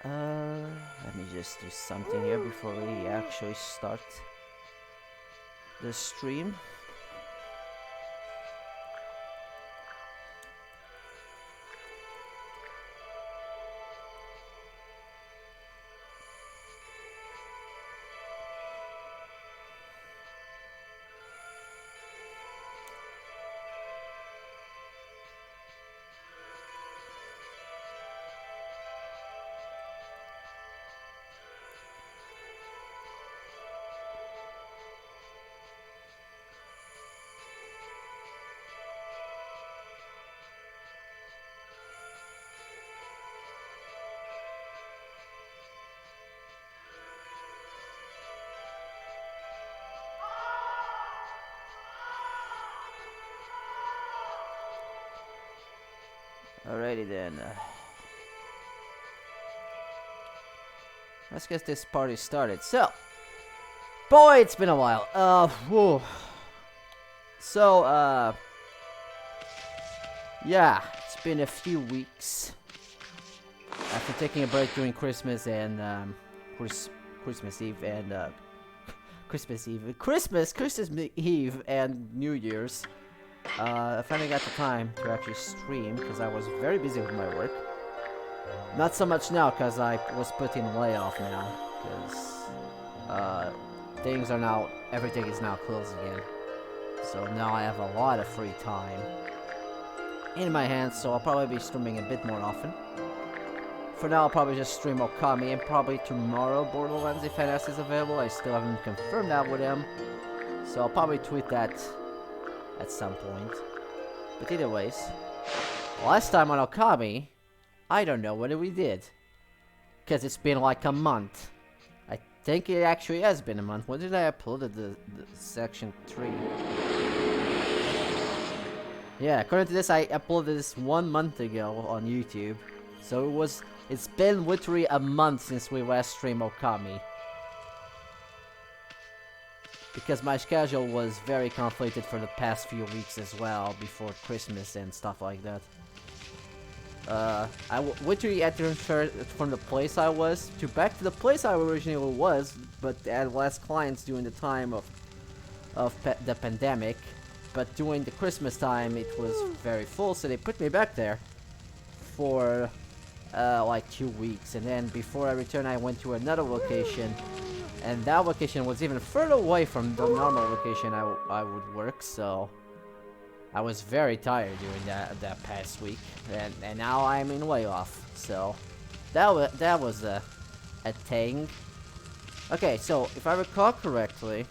Let me just do something here before we actually start the stream. Alrighty then. Let's get this party started. So, boy, it's been a while. Whew. So, yeah, it's been a few weeks after taking a break during Christmas and Christmas Eve and Christmas Eve and New Year's. I finally got the time to actually stream because I was very busy with my work. Not so much now because I was put in layoff now because everything is now closed again. So now I have a lot of free time in my hands, so I'll probably be streaming a bit more often. For now, I'll probably just stream Okami and probably tomorrow Borderlands if NS is available. I still haven't confirmed that with him, so I'll probably tweet that at some point. But either ways, last time on Okami, I don't know what we did. Because it's been like a month. I think it actually has been a month. When did I upload the section 3? Yeah, according to this, I uploaded this 1 month ago on YouTube. So it's been literally a month since we last streamed Okami. Because my schedule was very conflicted for the past few weeks as well, before Christmas and stuff like that. I literally had to transfer from the place I was to back to the place I originally was, but had less clients during the time of the pandemic. But during the Christmas time, it was very full, so they put me back there for like 2 weeks. And then before I returned, I went to another location. And that location was even further away from the normal location I would work, so I was very tired during that past week, and now I'm in layoff, so that was a thing. Okay, so if I recall correctly,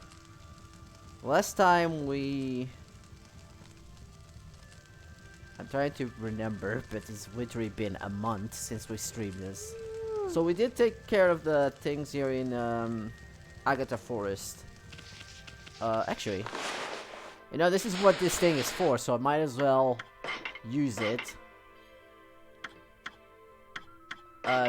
last time I'm trying to remember, but it's literally been a month since we streamed this. So we did take care of the things here in Agatha Forest. Actually, you know, this is what this thing is for, so I might as well use it.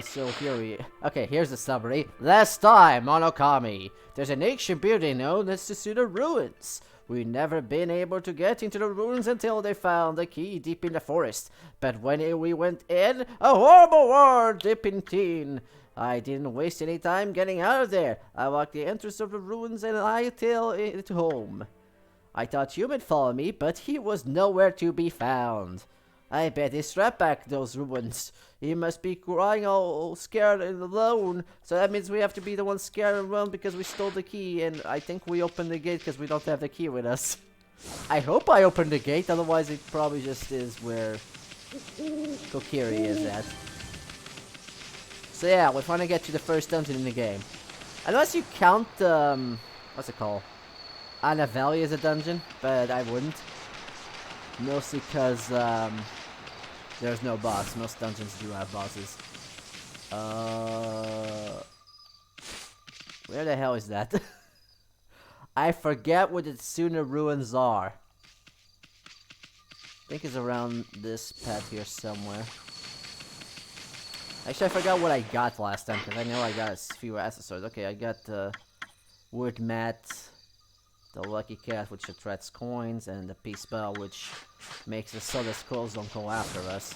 So here's the summary. Last time on Okami, there's an ancient building known as the Tsuta Ruins. We've never been able to get into the ruins until they found the key deep in the forest. But when we went in, a horrible war deep in teen. I didn't waste any time getting out of there. I walked the entrance of the ruins and I tailed it home. I thought you might follow me, but he was nowhere to be found. I bet he strapped back those ruins. He must be crying all scared and alone. So that means we have to be the ones scared and run because we stole the key. And I think we opened the gate because we don't have the key with us. I hope I opened the gate, otherwise it probably just is where Kokiri is at. So yeah, we finally get to the first dungeon in the game. Unless you count, what's it called? Anna Valley as a dungeon, but I wouldn't. Mostly because, there's no boss. Most dungeons do have bosses. Where the hell is that? I forget what the Tsuna Ruins are. I think it's around this path here somewhere. Actually, I forgot what I got last time, because I know I got a few accessories. Okay, I got the wood mat, the lucky cat, which attracts coins, and the peace bell, which makes it so the skulls don't go after us.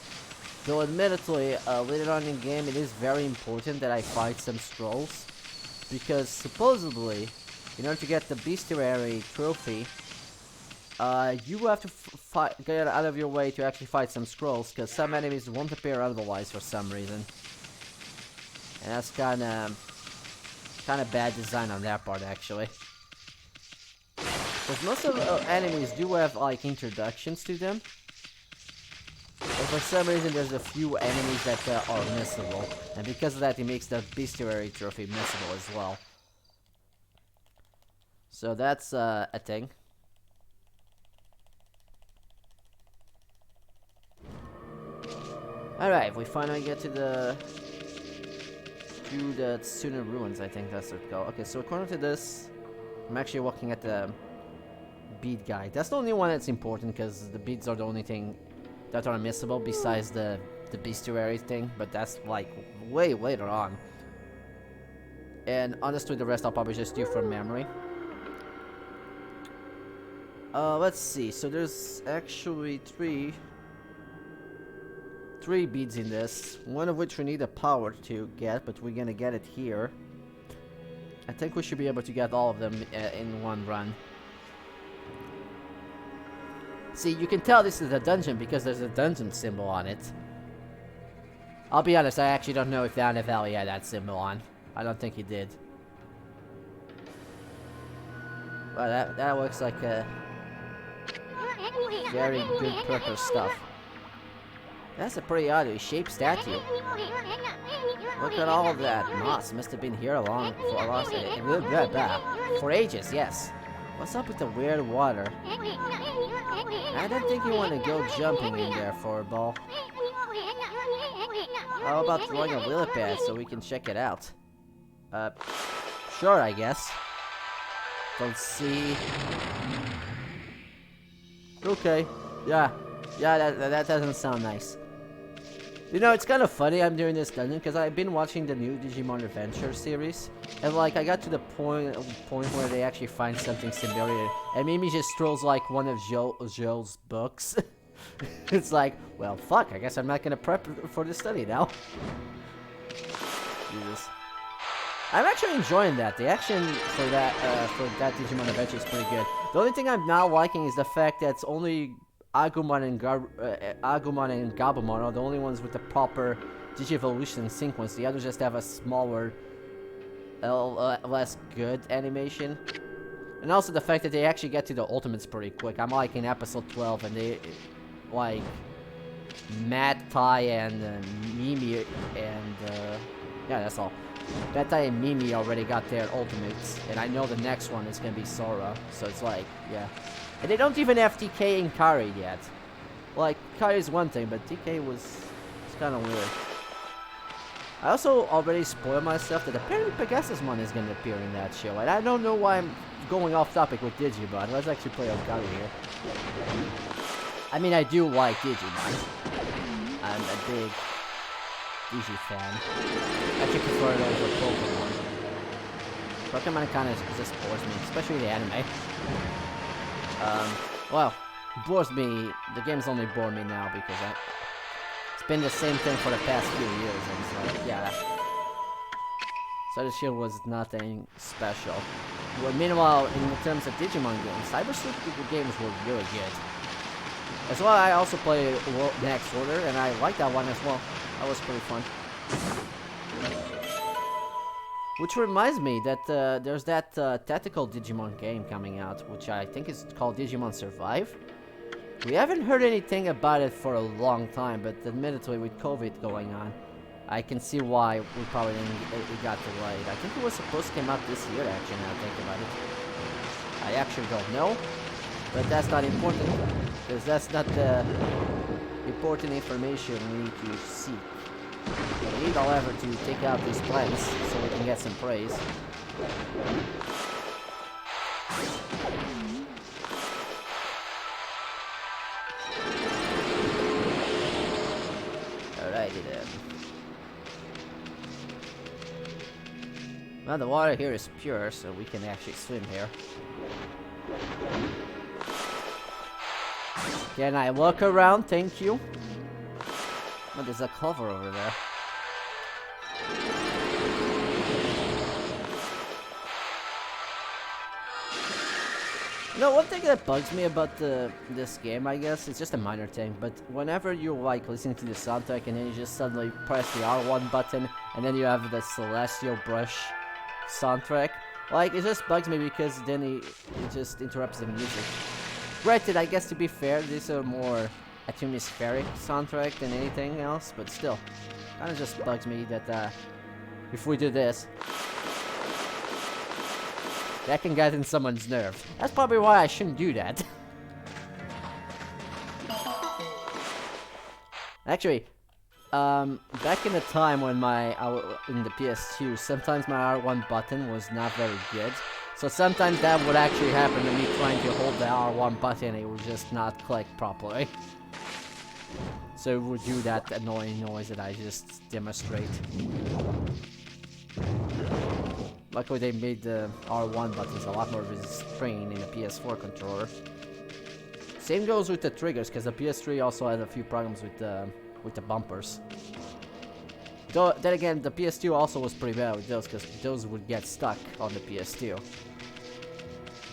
Though admittedly, later on in the game, it is very important that I fight some scrolls. Because supposedly, in order to get the bestiary trophy, you have to get out of your way to actually fight some scrolls, because some enemies won't appear otherwise for some reason. And that's kind of bad design on their part, actually. Because most of the enemies do have like introductions to them, but for some reason there's a few enemies that are missable, and because of that it makes the bestiary trophy missable as well. So that's a thing. Alright, we finally get to the Tsuta Ruins, I think that's what it's called. Okay, so according to this, I'm actually looking at the bead guide. That's the only one that's important, because the beads are the only thing that are missable besides the bestiary thing, but that's like way later on. And honestly, the rest I'll probably just do from memory. Let's see. So there's actually three beads in this, one of which we need a power to get, but we're gonna get it here. I think we should be able to get all of them in one run. See, you can tell this is a dungeon because there's a dungeon symbol on it. I'll be honest, I actually don't know if Down the Valley had that symbol on. I don't think he did. Well, that looks like a very good purpose stuff. That's a pretty oddly shaped statue. Look at all of that moss. Must have been here for ages, yes. What's up with the weird water? I don't think you want to go jumping in there for a ball. How about throwing a lily pad so we can check it out? Sure, I guess. Don't see. Okay, yeah, that doesn't sound nice. You know, it's kind of funny I'm doing this dungeon because I've been watching the new Digimon Adventure series, and like I got to the point where they actually find something similar, and Mimi just throws like one of Joe's books. It's like, well, fuck. I guess I'm not gonna prep for the study now. Jesus. I'm actually enjoying that. The action for that Digimon Adventure is pretty good. The only thing I'm not liking is the fact that it's only Agumon and Gabumon are the only ones with the proper Digivolution sequence. The others just have a smaller, less good animation. And also the fact that they actually get to the ultimates pretty quick. I'm like in episode 12 and they, like, Matt, Tai, and Mimi, and, yeah, that's all. Matt, Tai, and Mimi already got their ultimates, and I know the next one is gonna be Sora, so it's like, yeah. And they don't even have TK and Kari yet. Like, Kari is one thing, but TK it's kind of weird. I also already spoiled myself that apparently Pegasusmon is gonna appear in that show, and I don't know why I'm going off topic with Digimon. Let's actually play Okami here. I mean, I do like Digimon. I'm a big Digi fan. I actually prefer it over Pokemon. Pokemon kind of just bores me, especially the anime. Well, bores me. The game's only bored me now because it's been the same thing for the past few years, and so yeah. Sword Shield was nothing special. Well, meanwhile, in terms of Digimon games, Cyber Sleuth games were really good. That's why I also play Next Order, and I like that one as well. That was pretty fun. Which reminds me that there's that tactical Digimon game coming out, which I think is called Digimon Survive. We haven't heard anything about it for a long time, but admittedly with COVID going on, I can see why we probably didn't got delayed. I think it was supposed to come out this year, actually, now I think about it. I actually don't know, but that's not important, because that's not the important information we need to seek. We need, however, to take out these plants so we can get some praise. Alrighty then. Well, the water here is pure, so we can actually swim here. Can I look around? Thank you. Oh, there's a clover over there. You know, one thing that bugs me about this game, I guess, it's just a minor thing, but whenever you're like listening to the soundtrack and then you just suddenly press the R1 button and then you have the Celestial Brush soundtrack, like, it just bugs me because then it just interrupts the music. Granted, I guess to be fair, these are more atmospheric soundtrack than anything else, but still, kind of just bugs me that if we do this, that can get in someone's nerves. That's probably why I shouldn't do that. Actually, back in the time when in the PS2, sometimes my R1 button was not very good. So sometimes that would actually happen to me trying to hold the R1 button and it would just not click properly. So it would do that annoying noise that I just demonstrate. Luckily they made the R1 buttons a lot more restrained in the PS4 controller. Same goes with the triggers, because the PS3 also had a few problems with the bumpers. Though, then again, the PS2 also was pretty bad with those, because those would get stuck on the PS2.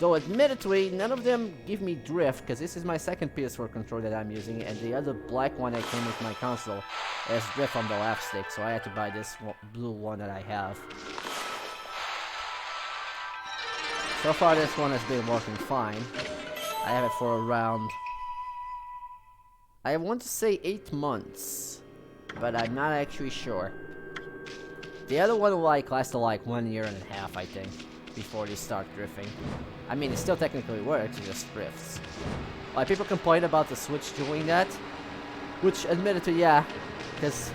Though admittedly, none of them give me drift, because this is my second PS4 controller that I'm using, and the other black one that came with my console has drift on the left stick, so I had to buy this blue one that I have. So far this one has been working fine. I have it for around, I want to say 8 months, but I'm not actually sure. The other one lasted like 1.5 years, I think, before they start drifting. I mean, it still technically works, it just drifts. Like, people complain about the Switch doing that, which admittedly, yeah, because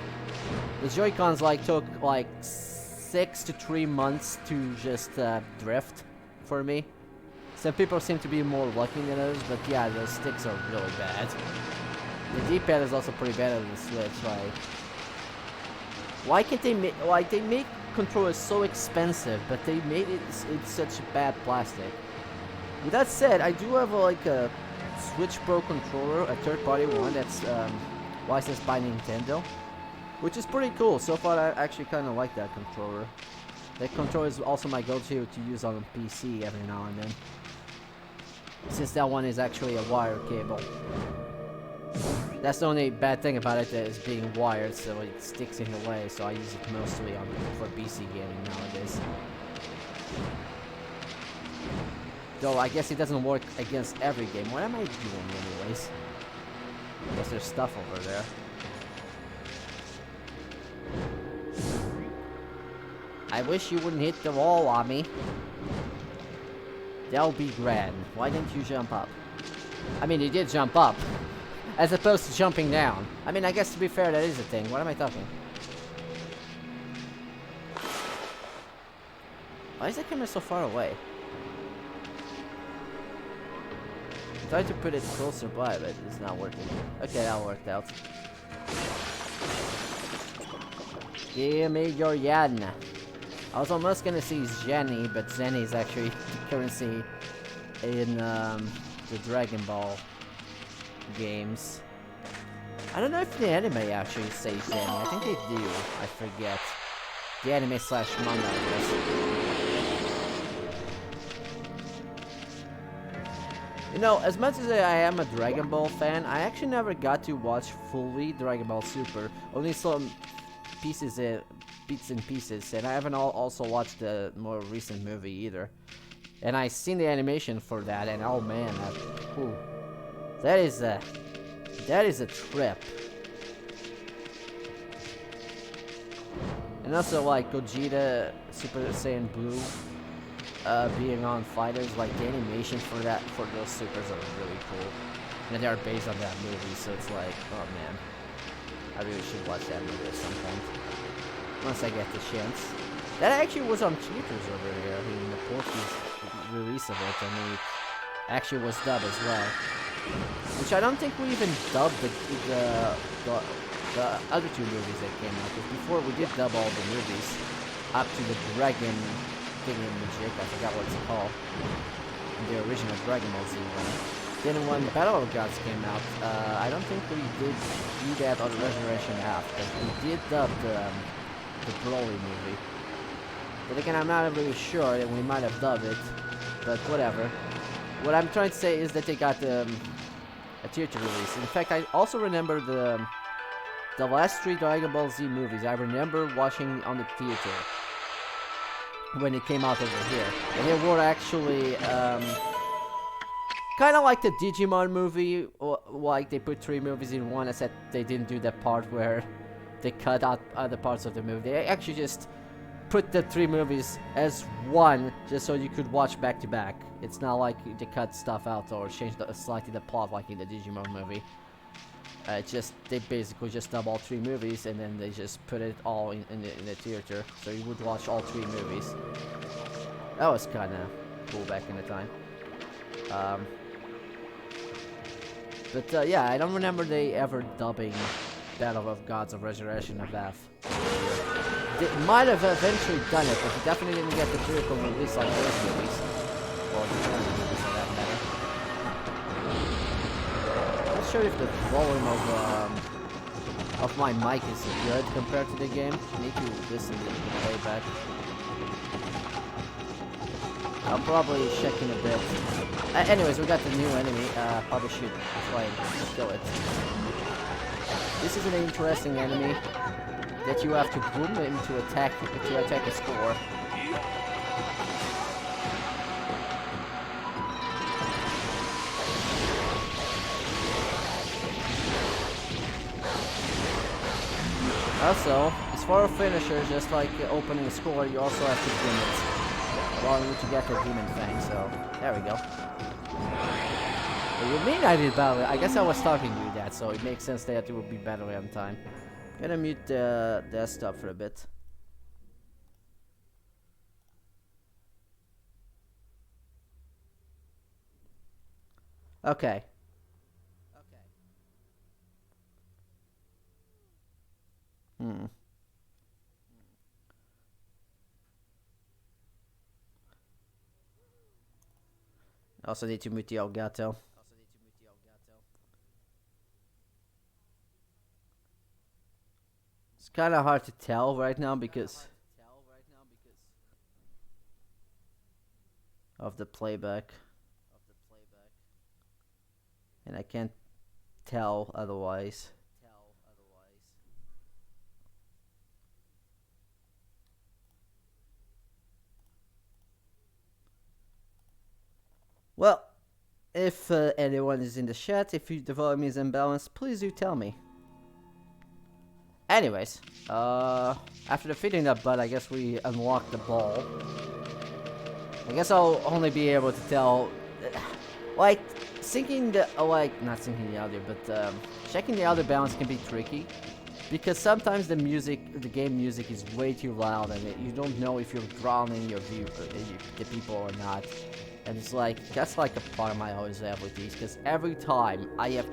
the Joy-Cons took 6 to 3 months to just drift for me. Some people seem to be more lucky than others, but yeah, those sticks are really bad. The D-pad is also pretty bad on the Switch. Why can't they make they make controllers so expensive, but they made it in such bad plastic? With that said, I do have a Switch Pro controller, a third-party one that's licensed by Nintendo, which is pretty cool. So far, I actually kind of like that controller. That controller is also my go-to to use on a PC every now and then, since that one is actually a wire cable. That's the only bad thing about it, that it's being wired, so it sticks in the way, so I use it mostly for PC gaming nowadays. Though I guess it doesn't work against every game. What am I doing anyways? I guess there's stuff over there. I wish you wouldn't hit the wall on me. That'll be grand. Why didn't you jump up? I mean, you did jump up, as opposed to jumping down. I mean, I guess to be fair, that is a thing. What am I talking? Why is the camera so far away? I tried to put it closer by, but it's not working. Okay, that worked out. Give me your yen. I was almost gonna say Jenny, but Zenny is actually the currency in the Dragon Ball games. I don't know if the anime actually says Jenny. I think they do. I forget. The anime / manga, I guess. You know, as much as I am a Dragon Ball fan, I actually never got to watch fully Dragon Ball Super. Only some pieces bits and pieces, and I haven't also watched the more recent movie either. And I seen the animation for that, and oh man, that is a trip. And also Gogeta Super Saiyan Blue being on fighters, the animation for those supers are really cool. And they are based on that movie, so it's oh man, I really should watch that movie at some point. Once I get the chance. That actually was on cheaters over here in the Portuguese release of it, and it actually was dubbed as well. Which I don't think we even dubbed the other 2 movies that came out, because before we did dub all the movies up to the dragon thingamajig, I forgot what it's called, the original Dragon Ball Z one. Then when Battle of Gods came out, I don't think we did do that on Resurrection half, but we did dub the Broly movie. But again, I'm not really sure that we might have dubbed it, but whatever. What I'm trying to say is that they got a theater release. In fact, I also remember the last 3 Dragon Ball Z movies. I remember watching on the theater when it came out over here, and they were actually kind of like the Digimon movie, or like they put 3 movies in one, except they didn't do that part where they cut out other parts of the movie. They actually just put the 3 movies as one, just so you could watch back to back. It's not like they cut stuff out or changed slightly the plot like in the Digimon movie. They basically just dub all 3 movies and then they just put it all in the theater, so you would watch all 3 movies. That was kind of cool back in the time. But yeah, I don't remember they ever dubbing Battle of Gods of Resurrection of F. They might have eventually done it, but they definitely didn't get the theatrical release like those movies. Or the German movies for that matter. I'm not sure if the volume of my mic is good compared to the game. I need to listen to the playback. I'll probably check in a bit. Anyways, we got the new enemy. Probably should try and kill it. This is an interesting enemy that you have to boom him to attack a score. Also, as far as finishers, just like opening a score, you also have to boom it. Well, you to get the Demon Fang, so there we go. What do you mean I did battle? I guess I was talking to you that, so it makes sense that it would be better on time. Gonna mute the desktop for a bit. Okay. Also need to mute the Elgato. It's kind of hard to tell right now because of the playback. And I can't tell otherwise. Well, if anyone is in the chat, if the volume is imbalanced, please do tell me. Anyways, after defeating that butt, I guess we unlocked the ball. I guess I'll only be able to tell, like, syncing the, not syncing the audio, but checking the audio balance can be tricky. Because sometimes the game music is way too loud and you don't know if you're drowning the people or not. And it's like, that's like a problem I always have with these, because every time I have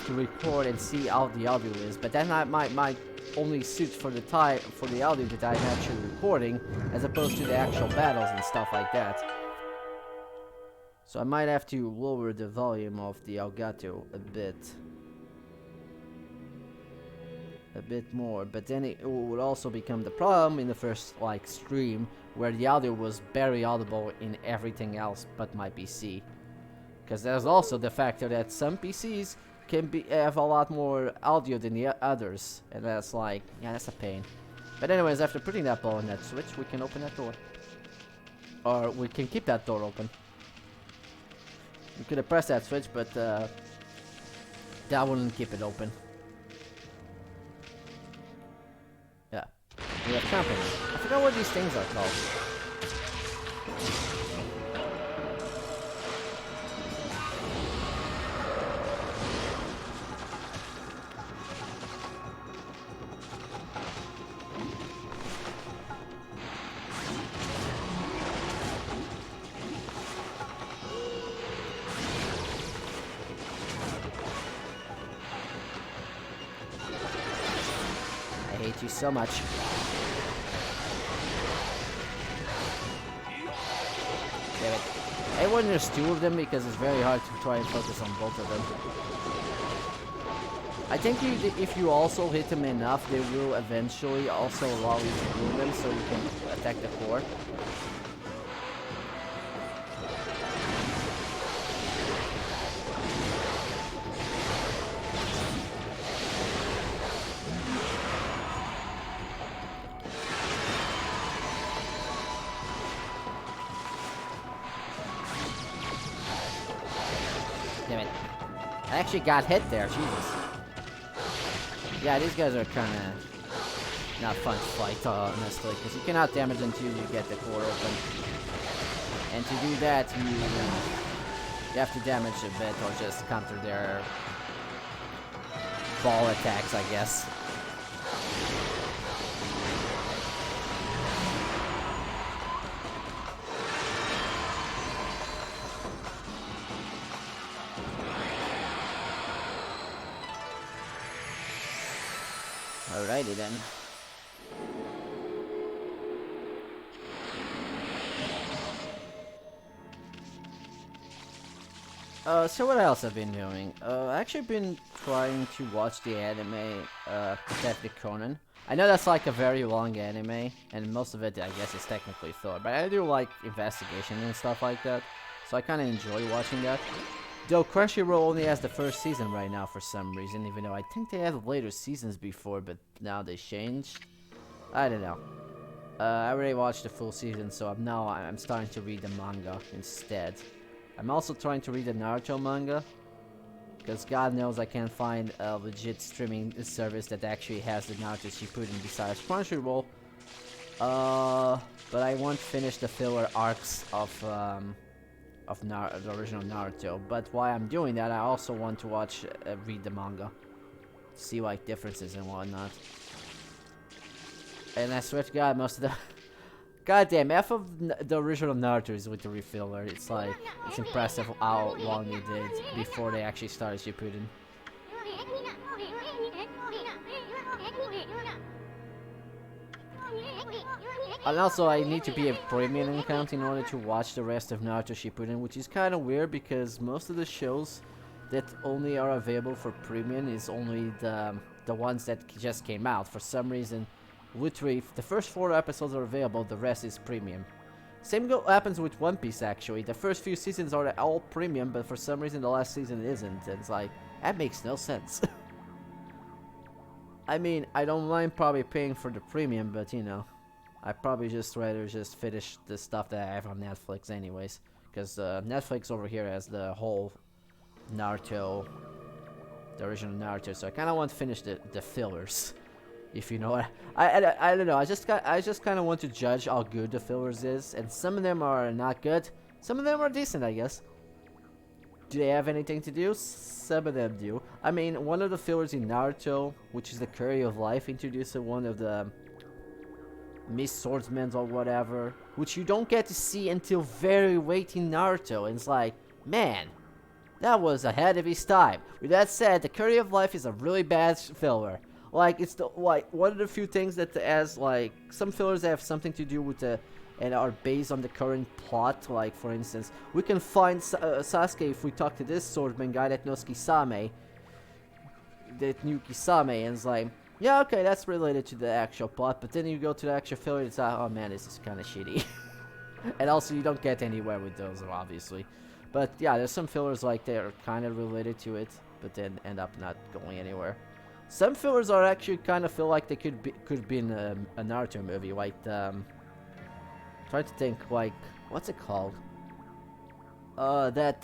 to record and see how the audio is, but then I might only suit for the audio that I'm actually recording, as opposed to the actual battles and stuff like that. So I might have to lower the volume of the Elgato a bit more, but then it would also become the problem in the first stream, where the audio was very audible in everything else but my PC. Because there's also the factor that some PCs have a lot more audio than the others, and that's like, yeah, that's a pain. But anyways, after putting that ball in that switch, we can open that door. Or we can keep that door open. We could have pressed that switch, but that wouldn't keep it open. Yeah. We have company. I forgot what these things are called. I hate you so much. Damn it. And when there's two of them, because it's very hard to try and focus on both of them. I think if you also hit them enough, they will eventually also allow you to do them so you can attack the core. Damn it. I actually got hit there, Jesus. Yeah, these guys are kind of not fun to fight, honestly, because you cannot damage until you get the core open. And to do that, you have to damage a bit or just counter their ball attacks, I guess. Alrighty then. So what else I've been doing? I actually been trying to watch the anime, Detective Conan. I know that's like a very long anime, and most of it, I guess, is technically filler, but I do like investigation and stuff like that, so I kinda enjoy watching that. Though Crunchyroll only has the first season right now for some reason, even though I think they had later seasons before, but now they changed. I don't know. I already watched the full season, so I'm starting to read the manga instead. I'm also trying to read the Naruto manga, because God knows I can't find a legit streaming service that actually has the Naruto Shippuden besides Crunchyroll. But I won't finish the filler arcs of the original Naruto. But while I'm doing that, I also want to read the manga, see like differences and whatnot. And I swear to God, most of the goddamn half of the original Naruto is with the refiller. It's like it's impressive how long they did before they actually started Shippuden. And also, I need to be a premium account in order to watch the rest of Naruto Shippuden, which is kind of weird because most of the shows that only are available for premium is only the ones that just came out. For some reason, literally, the first 4 episodes are available, the rest is premium. Same happens with One Piece, actually. The first few seasons are all premium, but for some reason the last season isn't. And it's like, that makes no sense. I mean, I don't mind probably paying for the premium, but you know, I probably just rather just finish the stuff that I have on Netflix anyways. Because Netflix over here has the whole Naruto, the original Naruto, so I kind of want to finish the fillers. If you know what I don't know, I just kind of want to judge how good the fillers is, and some of them are not good, some of them are decent, I guess. Do they have anything to do? Some of them do. I mean, one of the fillers in Naruto, which is the Curry of Life, introduced one of the Mist Swordsmen or whatever, which you don't get to see until very late in Naruto, and it's like, man, that was ahead of his time. With that said, the Curry of Life is a really bad filler. Like, it's one of the few things that has, like, some fillers that have something to do with and are based on the current plot. Like, for instance, we can find Sasuke if we talk to this swordsman guy that knows Kisame, that knew Kisame, and it's like, yeah, okay, that's related to the actual plot, but then you go to the actual filler, it's like, oh man, this is kind of shitty. And also, you don't get anywhere with those, obviously. But yeah, there's some fillers like they're kind of related to it, but then end up not going anywhere. Some fillers are actually kind of feel like they could be in a Naruto movie, like try to think, like, what's it called? That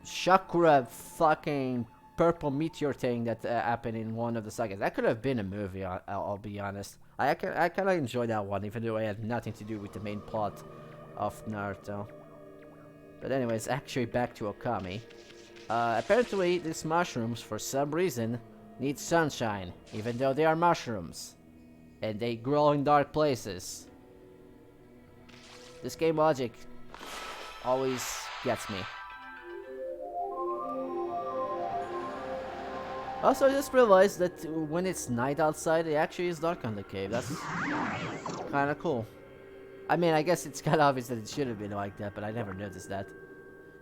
Shakura fucking purple meteor thing that happened in one of the sagas. That could have been a movie. I'll be honest. I kind of enjoyed that one, even though it had nothing to do with the main plot of Naruto. But anyways, actually back to Okami. Apparently, these mushrooms, for some reason, need sunshine, even though they are mushrooms, and they grow in dark places. This game logic always gets me. Also, I just realized that when it's night outside, it actually is dark on the cave. That's kind of cool. I mean, I guess it's kind of obvious that it should have been like that, but I never noticed that.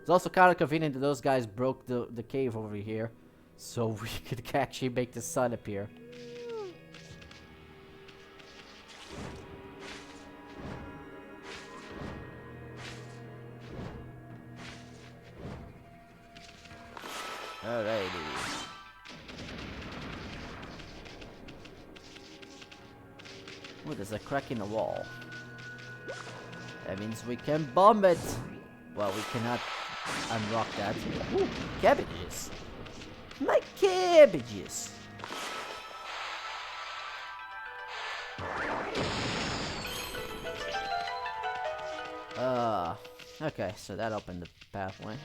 It's also kind of convenient that those guys broke the cave over here, so we could actually make the sun appear. Alrighty. Oh, there's a crack in the wall. That means we can bomb it. Well, we cannot unlock that. Ooh, cabbages. My cabbages. Okay, so that opened the pathway.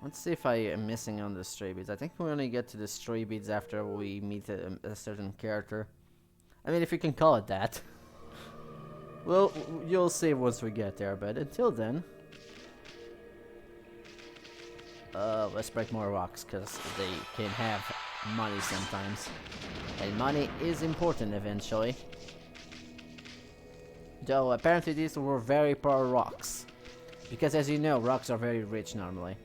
Let's see if I am missing on the stray beads. I think we only get to the stray beads after we meet a certain character. I mean, if you can call it that. Well, you'll see once we get there, but until then... let's break more rocks, because they can have money sometimes. And money is important eventually. Though, apparently these were very poor rocks. Because as you know, rocks are very rich normally.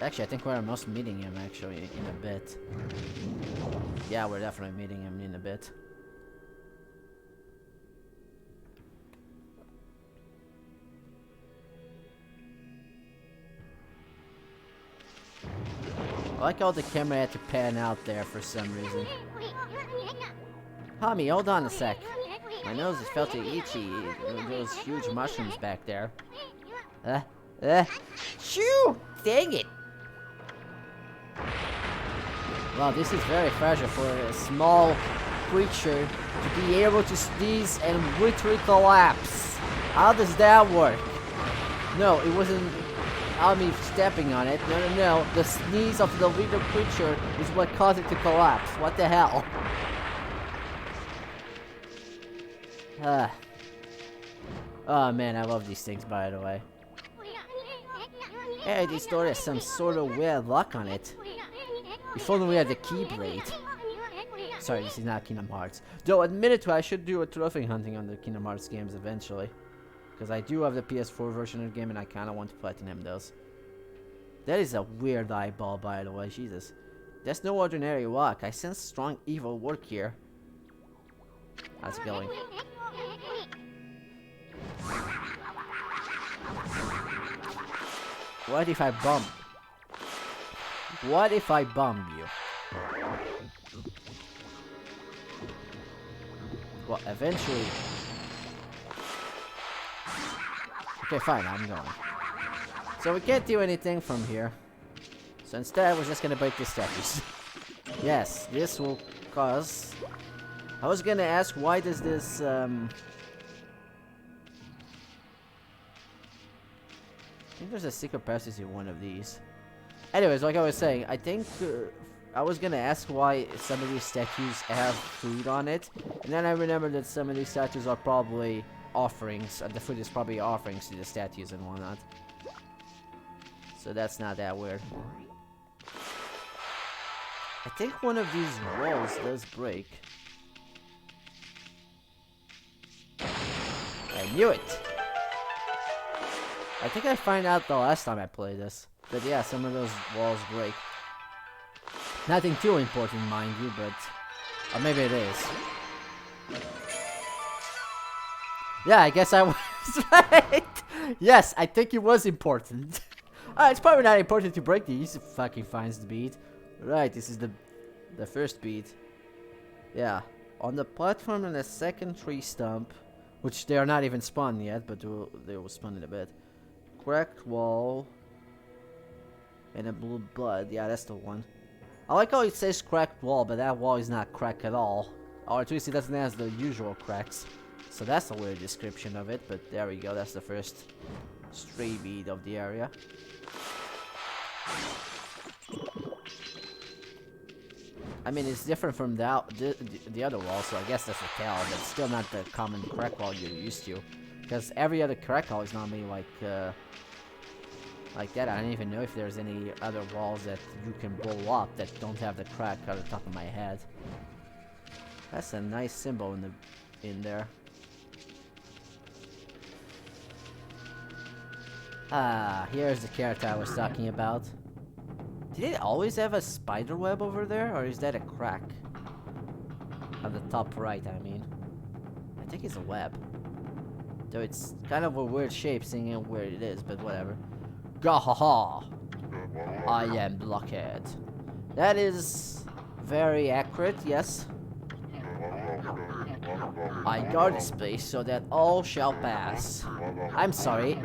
Actually, I think we're almost meeting him actually in a bit. Yeah, we're definitely meeting him in a bit. I like how the camera had to pan out there for some reason. Tommy, hold on a sec. My nose is felt itchy. Those huge mushrooms back there. Shoo! Dang it! Wow, this is very fragile for a small creature to be able to sneeze and literally collapse. How does that work? No, it wasn't me stepping on it. No. The sneeze of the little creature is what caused it to collapse. What the hell? Oh man, I love these things, by the way. Hey, this door has some sort of weird lock on it. If only we had the keyblade. Sorry, this is not Kingdom Hearts. Though, admittedly, I should do a trophy hunting on the Kingdom Hearts games eventually. Because I do have the PS4 version of the game and I kind of want to platinum those. That is a weird eyeball, by the way. Jesus. That's no ordinary rock. I sense strong evil work here. How's it going? What if I bomb? What if I bomb you? Well, eventually... Okay, fine, I'm going. So we can't do anything from here. So instead, we're just gonna break the statues. Yes, this will cause... I was gonna ask, why does this, I think there's a secret passage in one of these. Anyways, like I was saying, I think I was gonna ask why some of these statues have food on it, and then I remembered that some of these statues are probably offerings. The food is probably offerings to the statues and whatnot. So that's not that weird. I think one of these walls does break. I knew it! I think I found out the last time I played this. But yeah, some of those walls break. Nothing too important, mind you, but... Or maybe it is. Yeah, I guess I was right! Yes, I think it was important. It's probably not important to break these. Fucking finds the bead. Right, this is the first bead. Yeah. On the platform and the second tree stump, which they are not even spawned yet, but they will spawn in a bit. Cracked wall. And a blue blood. Yeah, that's the one. I like how it says cracked wall, but that wall is not cracked at all. Or at least it doesn't have the usual cracks. So that's a weird description of it, but there we go. That's the first stray bead of the area. I mean, it's different from the other wall, so I guess that's a tell, but still not the common crack wall you're used to. Because every other crackle is normally like that. I don't even know if there's any other walls that you can blow up that don't have the crack out of the top of my head. That's a nice symbol in there. Ah, here's the character I was talking about. Did it always have a spider web over there, or is that a crack? On the top right, I mean. I think it's a web. Though it's kind of a weird shape, seeing where it is, but whatever. Gahaha! I am Blockhead. That is very accurate, yes. I guard the space so that all shall pass. I'm sorry.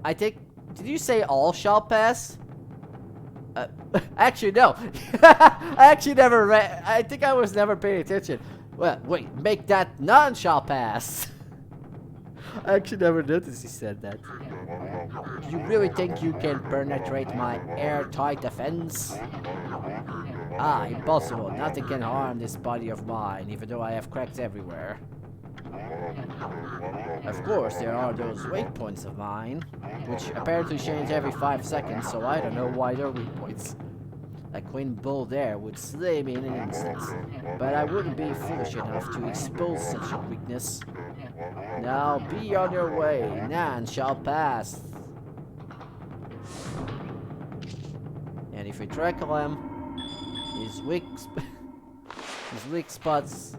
I think... Did you say all shall pass? Actually, no. I actually never read... I think I was never paying attention. Well, wait. Make that none shall pass. I actually never noticed he said that. You really think you can penetrate my airtight defense? Ah, impossible. Nothing can harm this body of mine, even though I have cracks everywhere. Of course, there are those weak points of mine, which apparently change every 5 seconds, so I don't know why they're weak points. A Queen Bull there would slay me in an instant, but I wouldn't be foolish enough to expose such a weakness. Now be on your way, none shall pass. And if we tackle him, his weak spots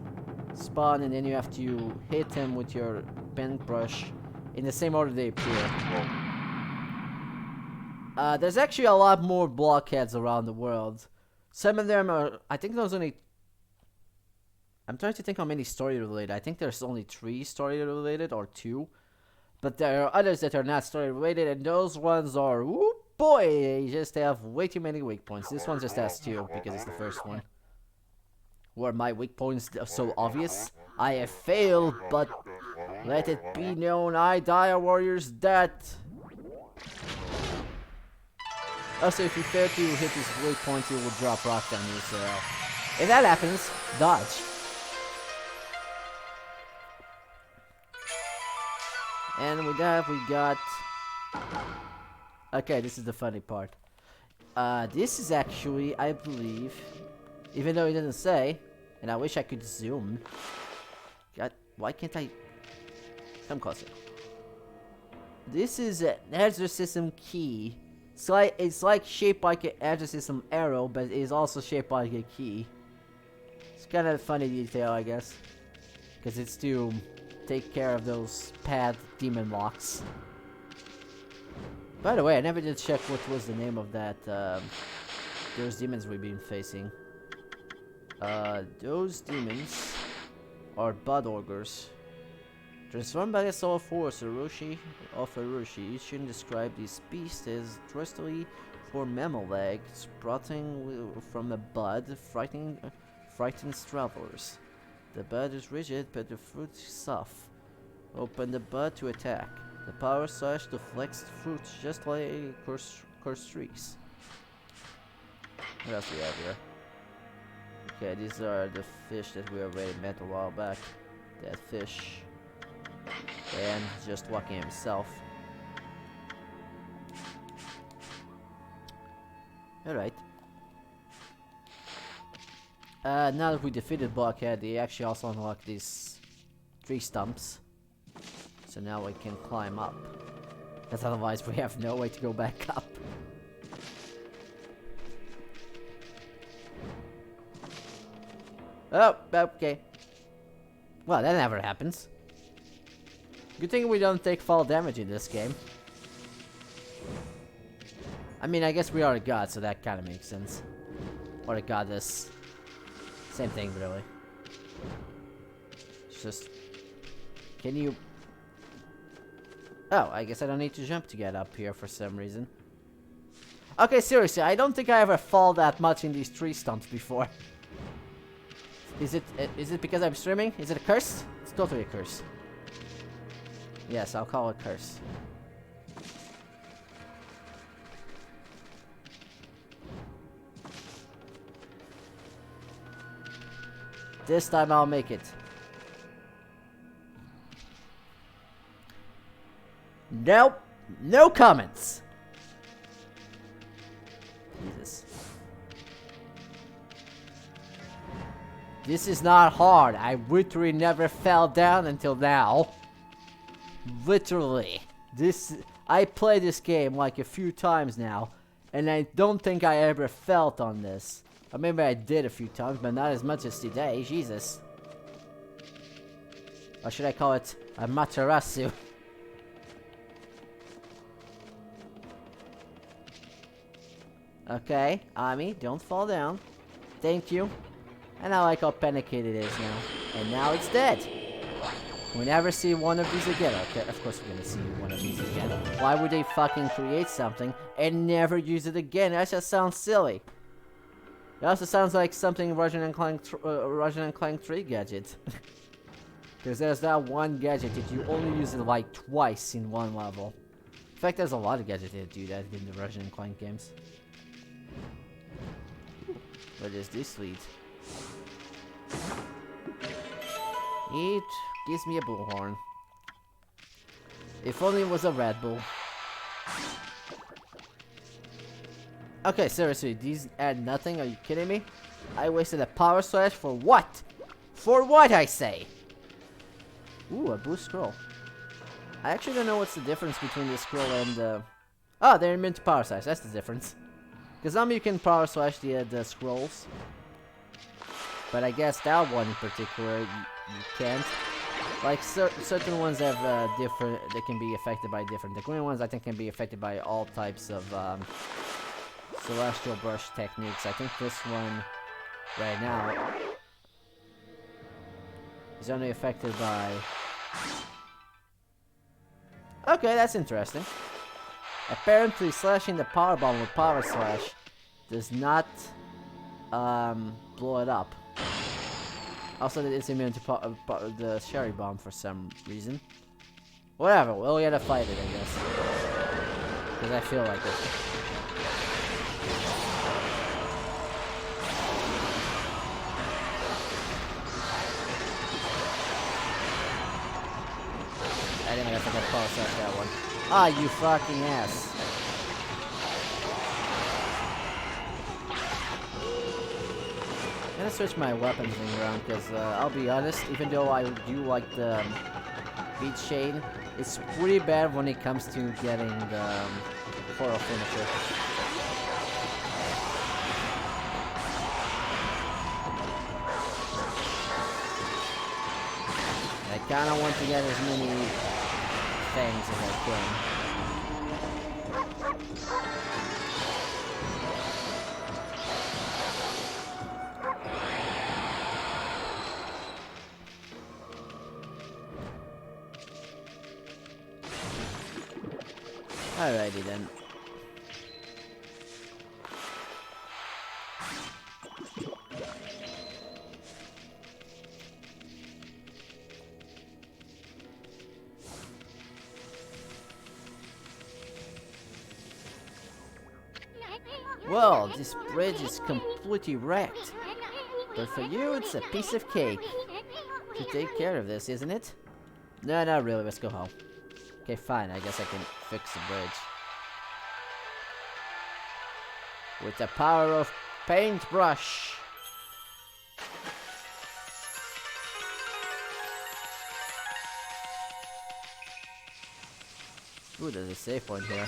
spawn, and then you have to hit him with your paintbrush in the same order they appear. There's actually a lot more blockheads around the world. Some of them are, I think there's only... I'm trying to think how many story related. I think there's only 3 story related, or 2. But there are others that are not story related, and those ones are, whoop boy, they just have way too many weak points. This one just has 2, because it's the first one. Were my weak points so obvious? I have failed, but let it be known I die a warrior's death. Also, if you fail to hit his weak point, he will drop rock on you, so... If that happens, dodge. And with that, we got... Okay, this is the funny part. This is actually, I believe... Even though it doesn't say, and I wish I could zoom. God, why can't I... Come closer. This is an exorcism key. It's like shaped like an exorcism arrow, but it is also shaped like a key. It's kind of a funny detail, I guess. Because it's to take care of those pad demon locks. By the way, I never did check what was the name of that, those demons we've been facing. Those demons are Bud Ogres. Transformed by the soul force Urushi of Urushi, Ishin described this beast as trustily for mammal leg, sprouting from a bud, frightens travelers. The bud is rigid, but the fruit is soft. Open the bud to attack. The power slash deflects the fruit just like cursed trees. What else we have here? Okay, these are the fish that we already met a while back. That fish. And just walking himself. Alright. Now that we defeated Blockhead, they actually also unlock these 3 stumps. So now we can climb up. Because otherwise we have no way to go back up. Oh, okay. Well, that never happens. Good thing we don't take fall damage in this game. I mean, I guess we are a god, so that kind of makes sense. Or a goddess. Same thing, really. It's just... Can you... Oh, I guess I don't need to jump to get up here for some reason. Okay, seriously, I don't think I ever fall that much in these tree stumps before. Is it because I'm streaming? Is it a curse? It's totally a curse. Yes, I'll call it curse. This time I'll make it. Nope. No comments. Jesus. This is not hard. I literally never fell down until now. Literally. I played this game like a few times now, and I don't think I ever felt on this. Or maybe I did a few times, but not as much as today. Jesus. Or should I call it a Matarasu? Okay, Ami, don't fall down. Thank you. And I like how panicked it is now. And now it's dead. We never see one of these again. Okay, of course we're gonna see one of these again. Why would they fucking create something and never use it again? That just sounds silly. It also sounds like something Ratchet and Clank 3 gadget. Because there's that one gadget that you only use it like twice in one level. In fact, there's a lot of gadgets that do that in the Ratchet and Clank games. Where does this lead? It gives me a bullhorn. If only it was a Red Bull. Okay, seriously, these add nothing? Are you kidding me? I wasted a power slash for what? For what, I say? Ooh, a blue scroll. I actually don't know what's the difference between the scroll and the... Oh, they're immune to power slash. That's the difference. Because you can power slash the scrolls. But I guess that one in particular, you can't. Like, certain ones have different... They can be affected by different... The green ones, I think, can be affected by all types of... Celestial brush techniques. I think this one right now is only affected by... Okay, that's interesting. Apparently slashing the power bomb with power slash does not blow it up. Also, it's immune to the cherry bomb for some reason. Whatever, we'll gotta fight it, I guess. Because I feel like it. I didn't have to get power slash that one. Ah, you fucking ass. I'm gonna switch my weapons thing around because I'll be honest, even though I do like the beat chain, it's pretty bad when it comes to getting the foil finisher. I kinda want to get as many things as I can. Alrighty then. Well, this bridge is completely wrecked. But for you, it's a piece of cake. To take care of this, isn't it? No, not really. Let's go home. Okay, fine. I guess I can fix the bridge. With the power of paintbrush. Ooh, there's a save point here.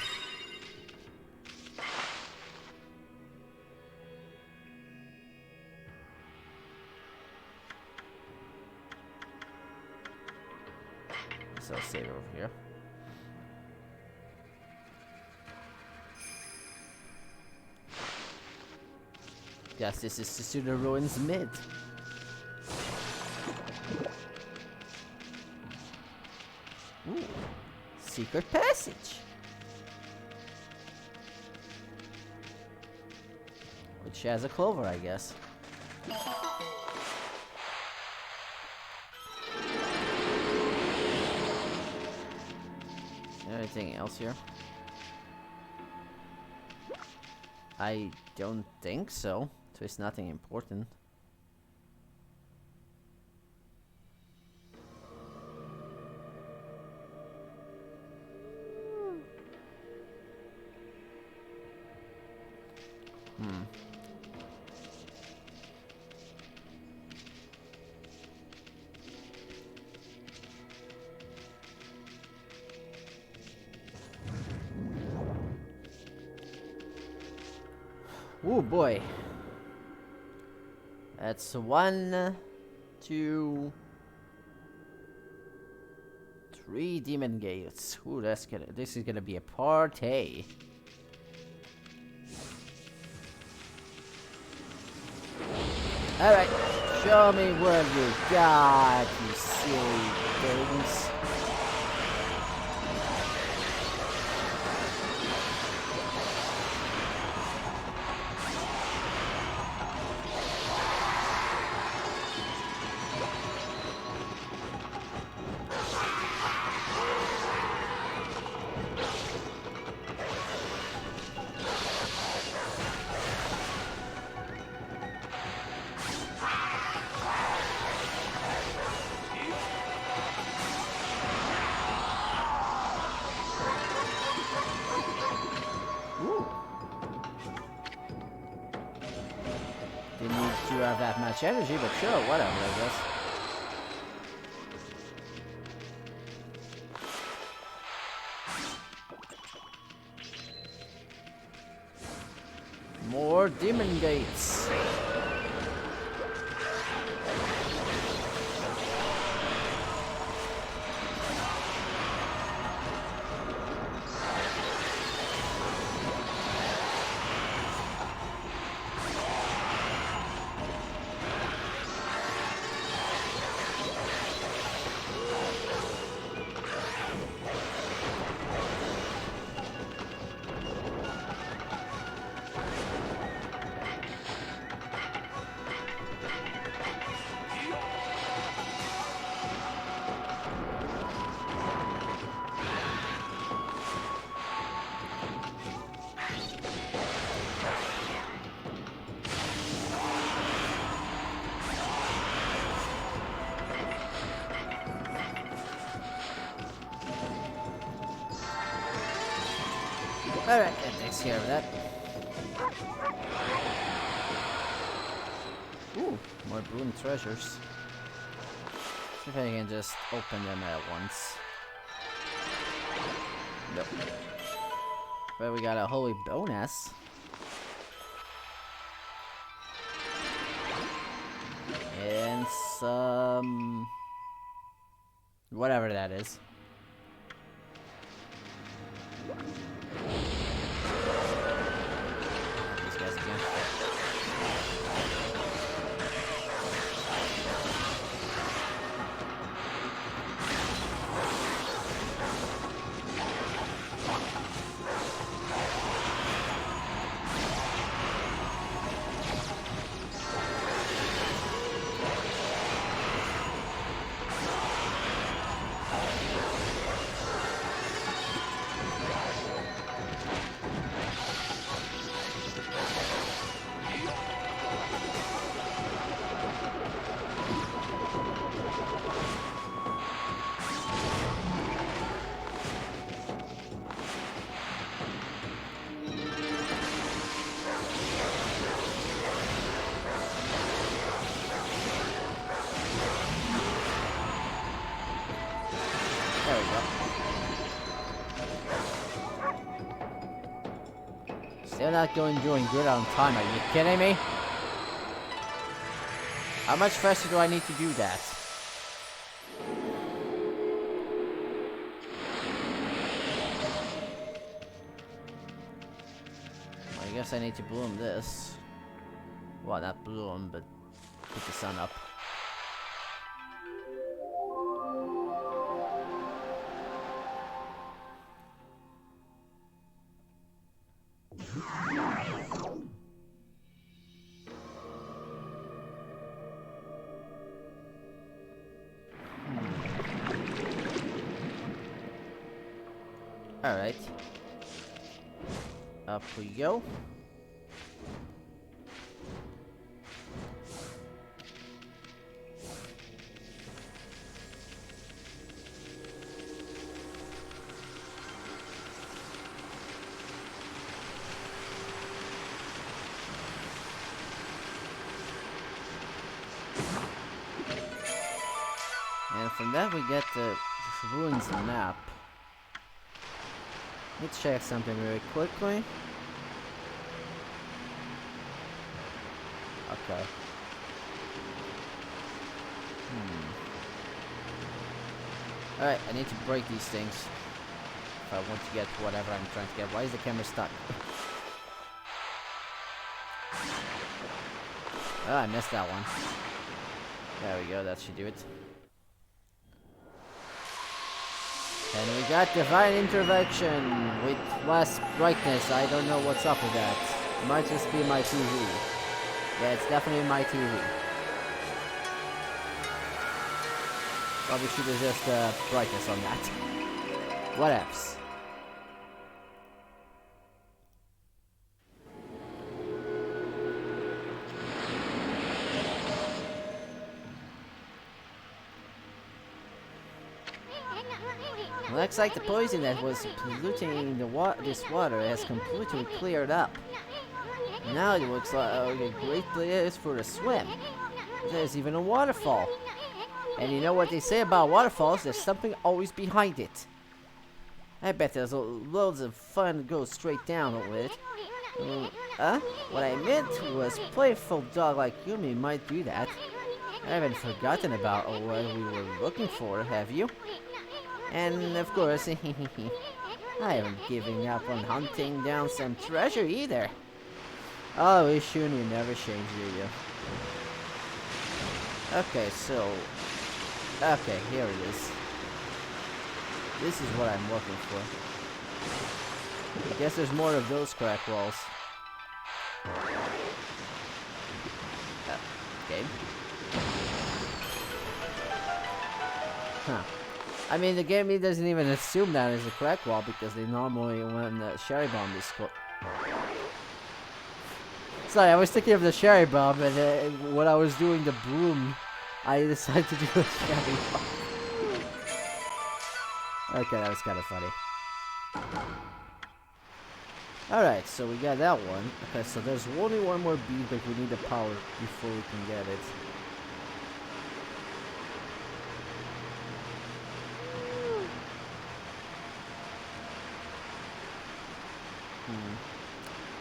So I'll save over here. Guess this is Tsuta Ruins mid. Ooh, secret passage. Which has a clover, I guess. Anything else here? I don't think so. So it's nothing important. Oh boy. That's 1, 2, 3 demon gates. Ooh, this is gonna be a party. Alright, show me what you got, you silly things. Didn't need to have that much energy, but sure, whatever, I guess. More demon gates. Alright, that takes care of that. Ooh, more bloom treasures. See if I can just open them at once. Nope. But we got a holy bonus. And some... whatever that is. These guys again. There we go. Still not doing good on time, are you kidding me? How much faster do I need to do that? I guess I need to bloom this. Well, not bloom, but put the sun up. Alright. Up we go. And from that we get the ruins map. Let's check something very quickly. Okay. Alright, I need to break these things if I want to get whatever I'm trying to get. Why is the camera stuck? Oh, I missed that one. There we go, that should do it. And we got Divine Intervention with less brightness. I don't know what's up with that. It might just be my TV. Yeah, it's definitely my TV. Probably should adjust the brightness on that. What else? Looks like the poison that was polluting this water has completely cleared up. Now it looks like a great place for a swim. There's even a waterfall. And you know what they say about waterfalls? There's something always behind it. I bet there's loads of fun to go straight down with it. What I meant was playful dog like Yumi might do that. I haven't forgotten about what we were looking for, have you? And of course, I haven't given up on hunting down some treasure either. Oh, Ishun, you never change, do you? Okay, so... Okay, here it is. This is what I'm looking for. I guess there's more of those crack walls. Okay. Huh. I mean, the game doesn't even assume that is a crack wall because they normally, when the cherry bomb is Sorry, I was thinking of the cherry bomb, and when I was doing the broom, I decided to do a cherry bomb. Okay, that was kind of funny. Alright, so we got that one. Okay, so there's only one more bead, but we need the power before we can get it.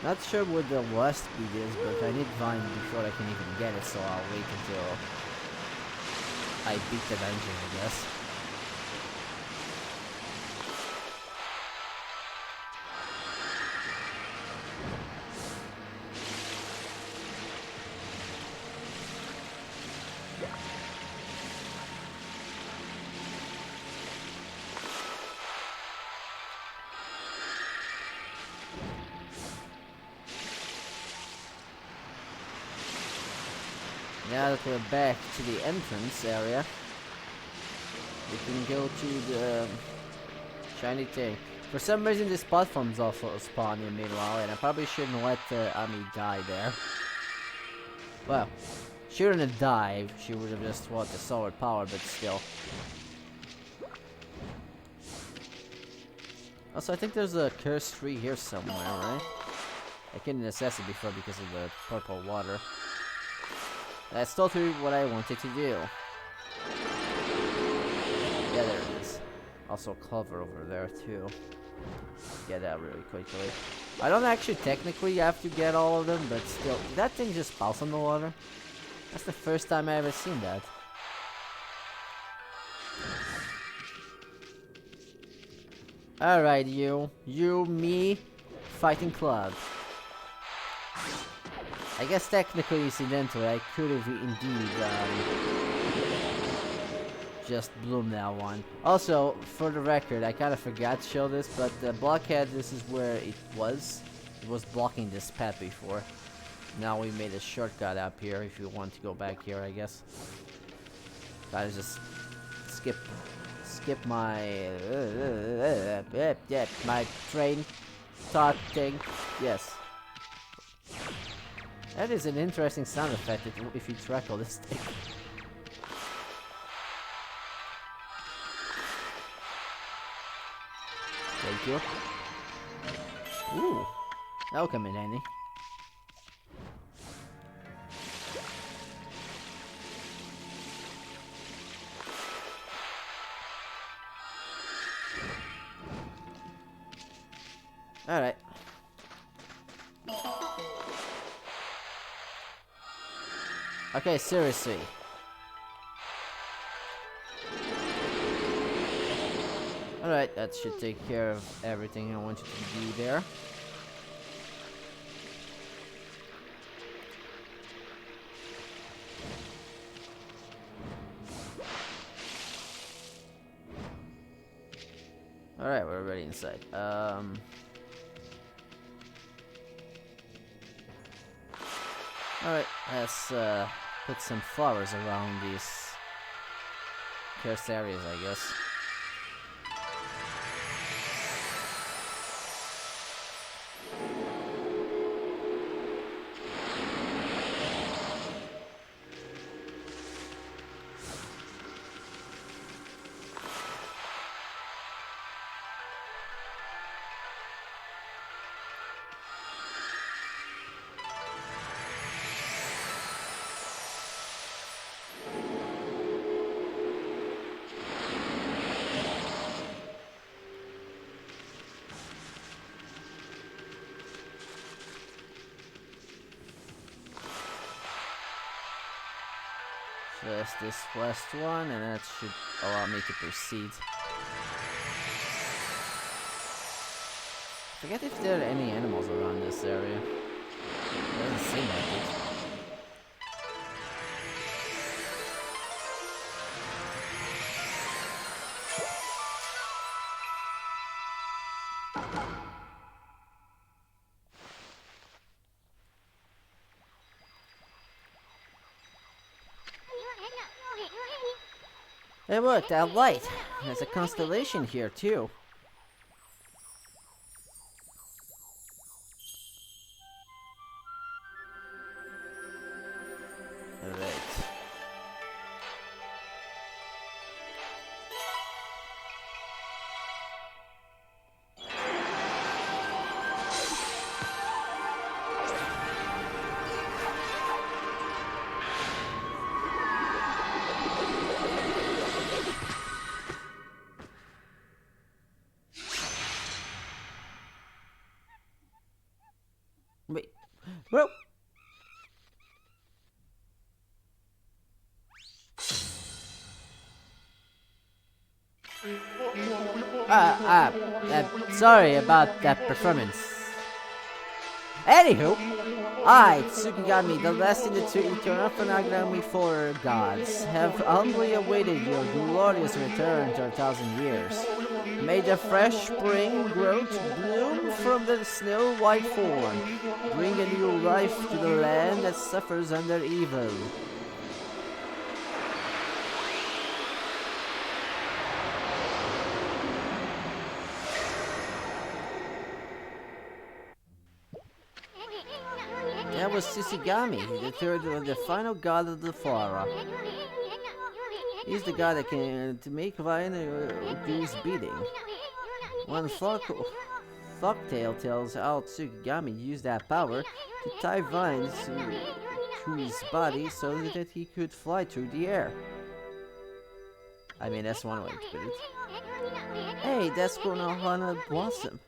Not sure what the last speed is, but I need Vine before I can even get it, so I'll wait until I beat the dungeon, I guess. Now that we're back to the entrance area, we can go to the shiny thing. For some reason this platform's also spawning meanwhile, and I probably shouldn't let Ami die there. Well, she wouldn't have died, she would have just wanted the solid power, but still. Also, I think there's a cursed tree here somewhere, right? I couldn't assess it before because of the purple water. That's totally what I wanted to do. Yeah, there it is. Also clover over there too. Get that really quickly. I don't actually technically have to get all of them, but still. Did that thing just bounce on the water? That's the first time I ever seen that. Alright, you, me, fighting club. I guess technically, incidentally, I could have indeed just bloomed that one. Also, for the record, I kind of forgot to show this, but the blockhead, this is where it was. It was blocking this path before. Now we made a shortcut up here if you want to go back here, I guess. Gotta just skip my my train thought thing. Yes. That is an interesting sound effect if you trackle this thing. Thank you. Ooh. That'll come in handy. Alright. Okay, seriously. Alright, that should take care of everything I want you to do there. Alright, we're already inside. Alright, let's put some flowers around these cursed areas, I guess. Just this last one, and that should allow me to proceed. Forget if there are any animals around this area. Doesn't seem like it. Hey look, that light! There's a constellation here too. Alright. Wait. Well. Sorry about that performance. Anywho, I, Tsukigami, the last in the two eternal Fanagami four gods, have humbly awaited your glorious return to 1,000 years. May the fresh spring growth bloom from the snow-white form, bring a new life to the land that suffers under evil. That was Tsushigami, the third and the final god of the Flora. He's the god that can make Vine do his beating. One folktale tells how Tsukigami used that power to tie vines to his body so that he could fly through the air. I mean, that's one way to put it. Hey, that's Konohana Blossom.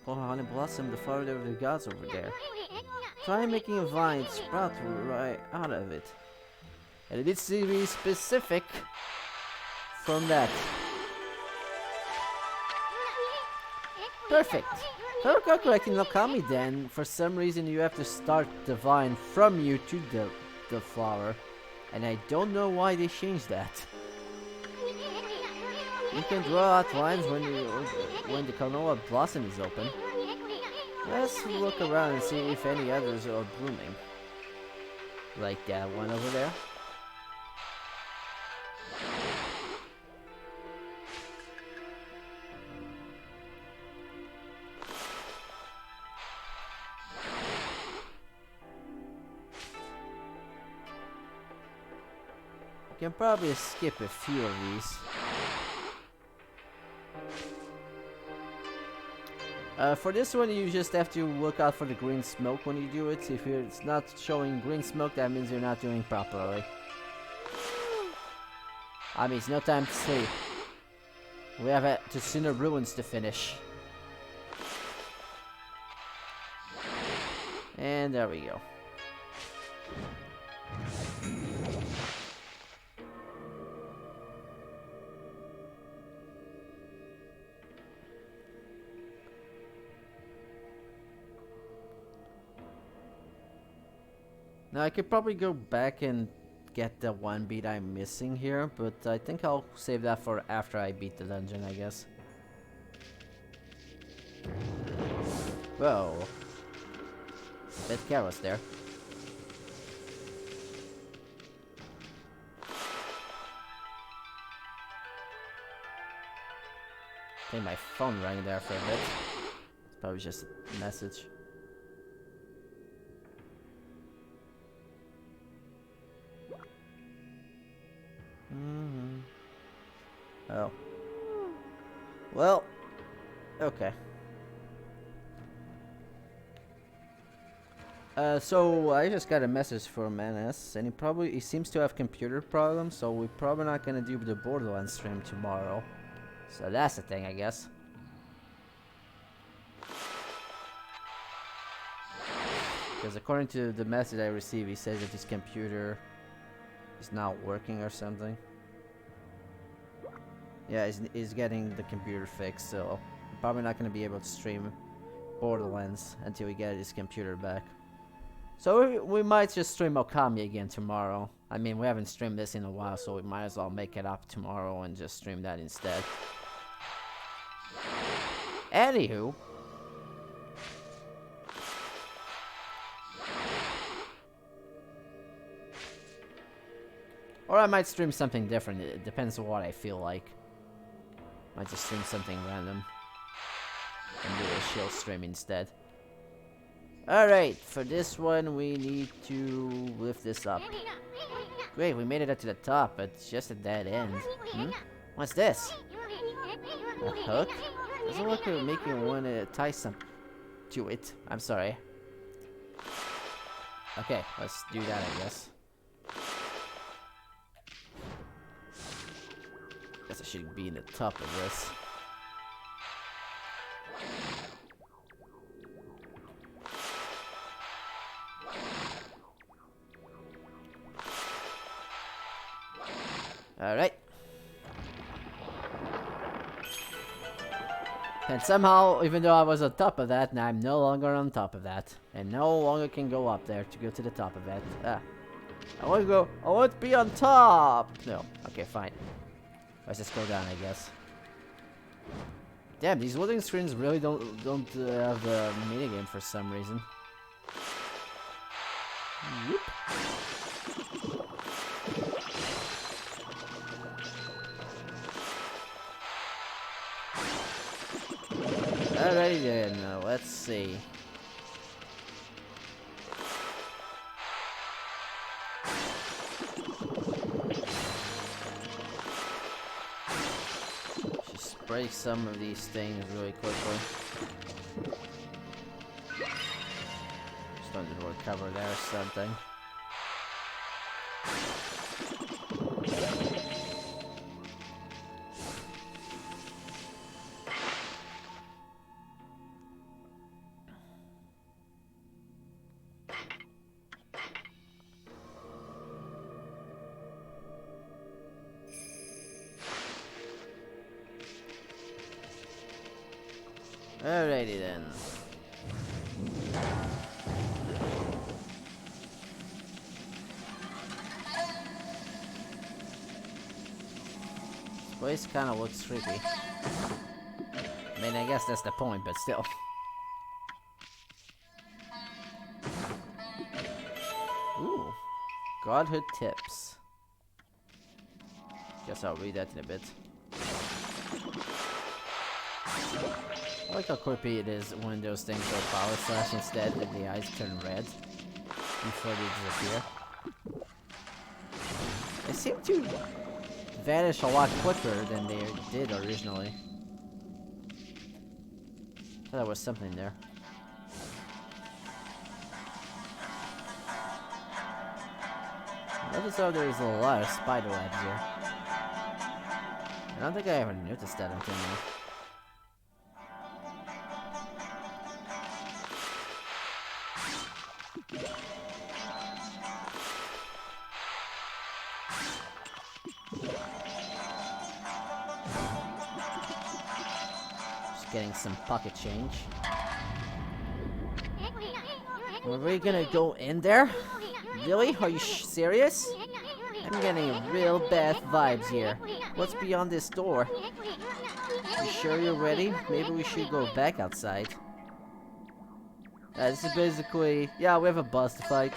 Konohana Blossom, the father of the gods over there. Try making a vine sprout right out of it. And it needs to be specific from that. Perfect. If I recall correctly in Okami then, for some reason you have to start the vine from you to the flower. And I don't know why they changed that. You can draw out lines when the Konoha blossom is open. Let's look around and see if any others are blooming. Like that one over there. You can probably skip a few of these. For this one, you just have to look out for the green smoke when you do it. If it's not showing green smoke, that means you're not doing properly. I mean, it's no time to sleep. We have Tsuta Ruins to finish. And there we go. Now I could probably go back and get the one beat I'm missing here, but I think I'll save that for after I beat the dungeon, I guess. Whoa. A bit careless there. I think my phone rang there for a bit. It's probably just a message. Oh. Well. Okay. So I just got a message from NS, and he seems to have computer problems, so we're probably not gonna do the Borderlands stream tomorrow. So that's the thing, I guess. Because according to the message I received, he says that his computer is not working or something. Yeah, he's getting the computer fixed, so I'm probably not gonna be able to stream Borderlands until we get his computer back. So we might just stream Okami again tomorrow. I mean, we haven't streamed this in a while, so we might as well make it up tomorrow and just stream that instead. Anywho. Or I might stream something different. It depends on what I feel like. Might just stream something random. And do a shield stream instead. Alright, for this one we need to lift this up. Great, we made it up to the top, but it's just a dead end. What's this? A hook? Doesn't look like making me want to tie some to it. I'm sorry. Okay, let's do that, I guess. Guess I should be in the top of this. Alright. And somehow, even though I was on top of that, now I'm no longer on top of that. And no longer can go up there to go to the top of it. Ah. I want to be on top! No. Okay, fine. Let's just go down, I guess. Damn, these loading screens really don't have a minigame for some reason. Whoop. Alrighty then, let's see. Just break some of these things really quickly. Just wanted to recover there or something. Alrighty then. This place kind of looks creepy. I mean, I guess that's the point, but still. Ooh. Godhood tips. Guess I'll read that in a bit. I like how creepy it is when those things go power slash instead, that the eyes turn red before they disappear. They seem to vanish a lot quicker than they did originally. I thought there was something there. Notice how there's a lot of spider webs here. I don't think I ever noticed that until now. Getting some pocket change. Are we gonna go in there? Really? Are you serious? I'm getting real bad vibes here. What's beyond this door? You sure you're ready? Maybe we should go back outside. This is basically... Yeah, we have a boss to fight.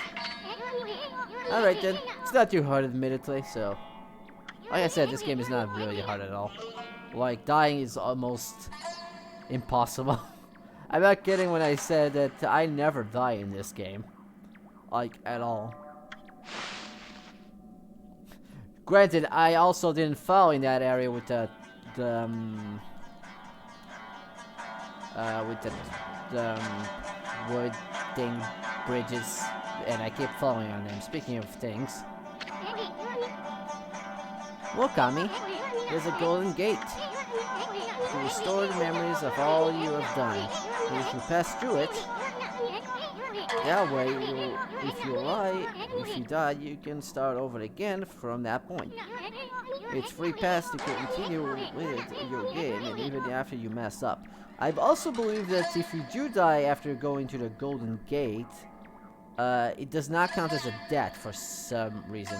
Alright then. It's not too hard admittedly, so... Like I said, this game is not really hard at all. Like, dying is almost impossible. I'm not kidding when I said that I never die in this game. Like, at all. Granted, I also didn't fall in that area with the wood thing bridges, and I keep falling on them. Speaking of things, Okami, there's a golden gate to restore the memories of all you have done. If you pass through it, that way, if you die, you can start over again from that point. It's free pass to continue with your game, and even after you mess up. I also believe that if you do die after going to the Golden Gate, it does not count as a death for some reason.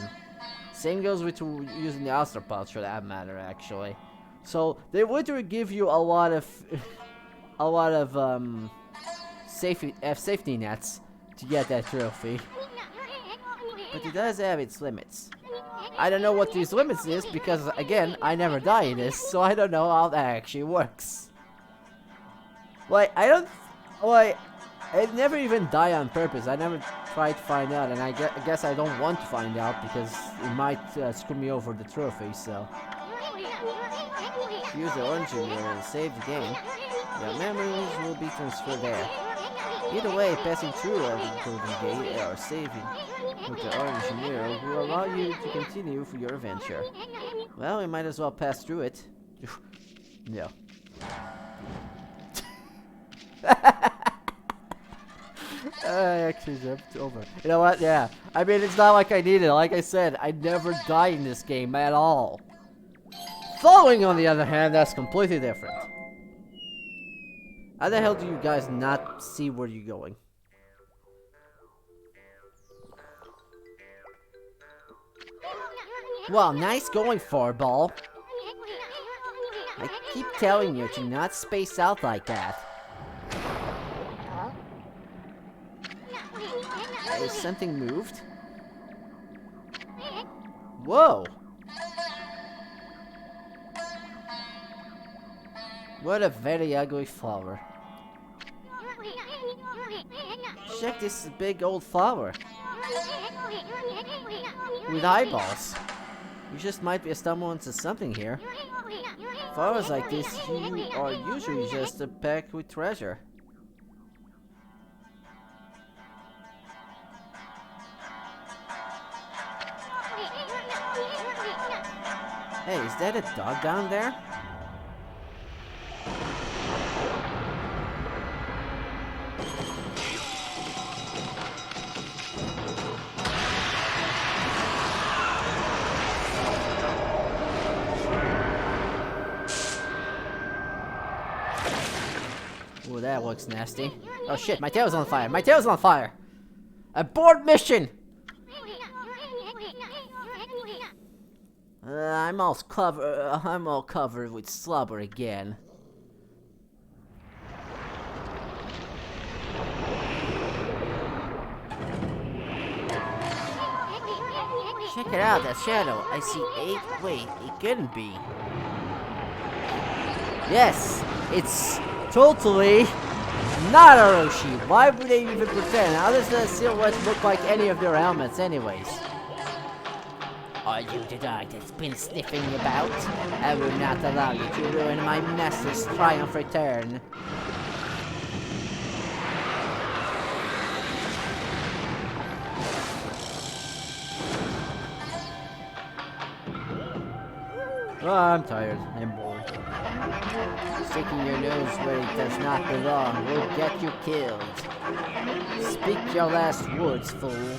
Same goes with using the arthropods for that matter, actually. So they literally give you a lot of, safety nets to get that trophy. But it does have its limits. I don't know what these limits is because, again, I never die in this, so I don't know how that actually works. Like, I never even die on purpose. I never try to find out, and I guess I don't want to find out because it might screw me over the trophy, so. Use the orange here and save the game. Your memories will be transferred there. Either way, passing through the Golden Gate or saving with the orange mirror will allow you to continue for your adventure. Well, we might as well pass through it. No. I actually jumped over. You know what? Yeah. I mean, it's not like I need it. Like I said, I never die in this game at all. Following, on the other hand, that's completely different. How the hell do you guys not see where you're going? Well, nice going, Farball. I keep telling you to not space out like that. Has something moved? Whoa! What a very ugly flower. Check this big old flower. With eyeballs. You just might be stumbled into something here. Flowers like this are usually just packed with treasure. Hey, is that a dog down there? Ooh, that looks nasty. Oh shit, my tail's on fire! My tail's on fire! Abort mission! I'm all covered with slobber again. Check it out, that shadow. I see 8. Wait, it couldn't be. Yes, it's totally not Orochi. Why would they even pretend? How does the silhouette look like any of their helmets anyways? Are you the dog that's been sniffing about? I will not allow you to ruin my master's triumph return. Oh, I'm tired and bored. Sticking your nose where it does not belong will get you killed. Speak your last words, fool.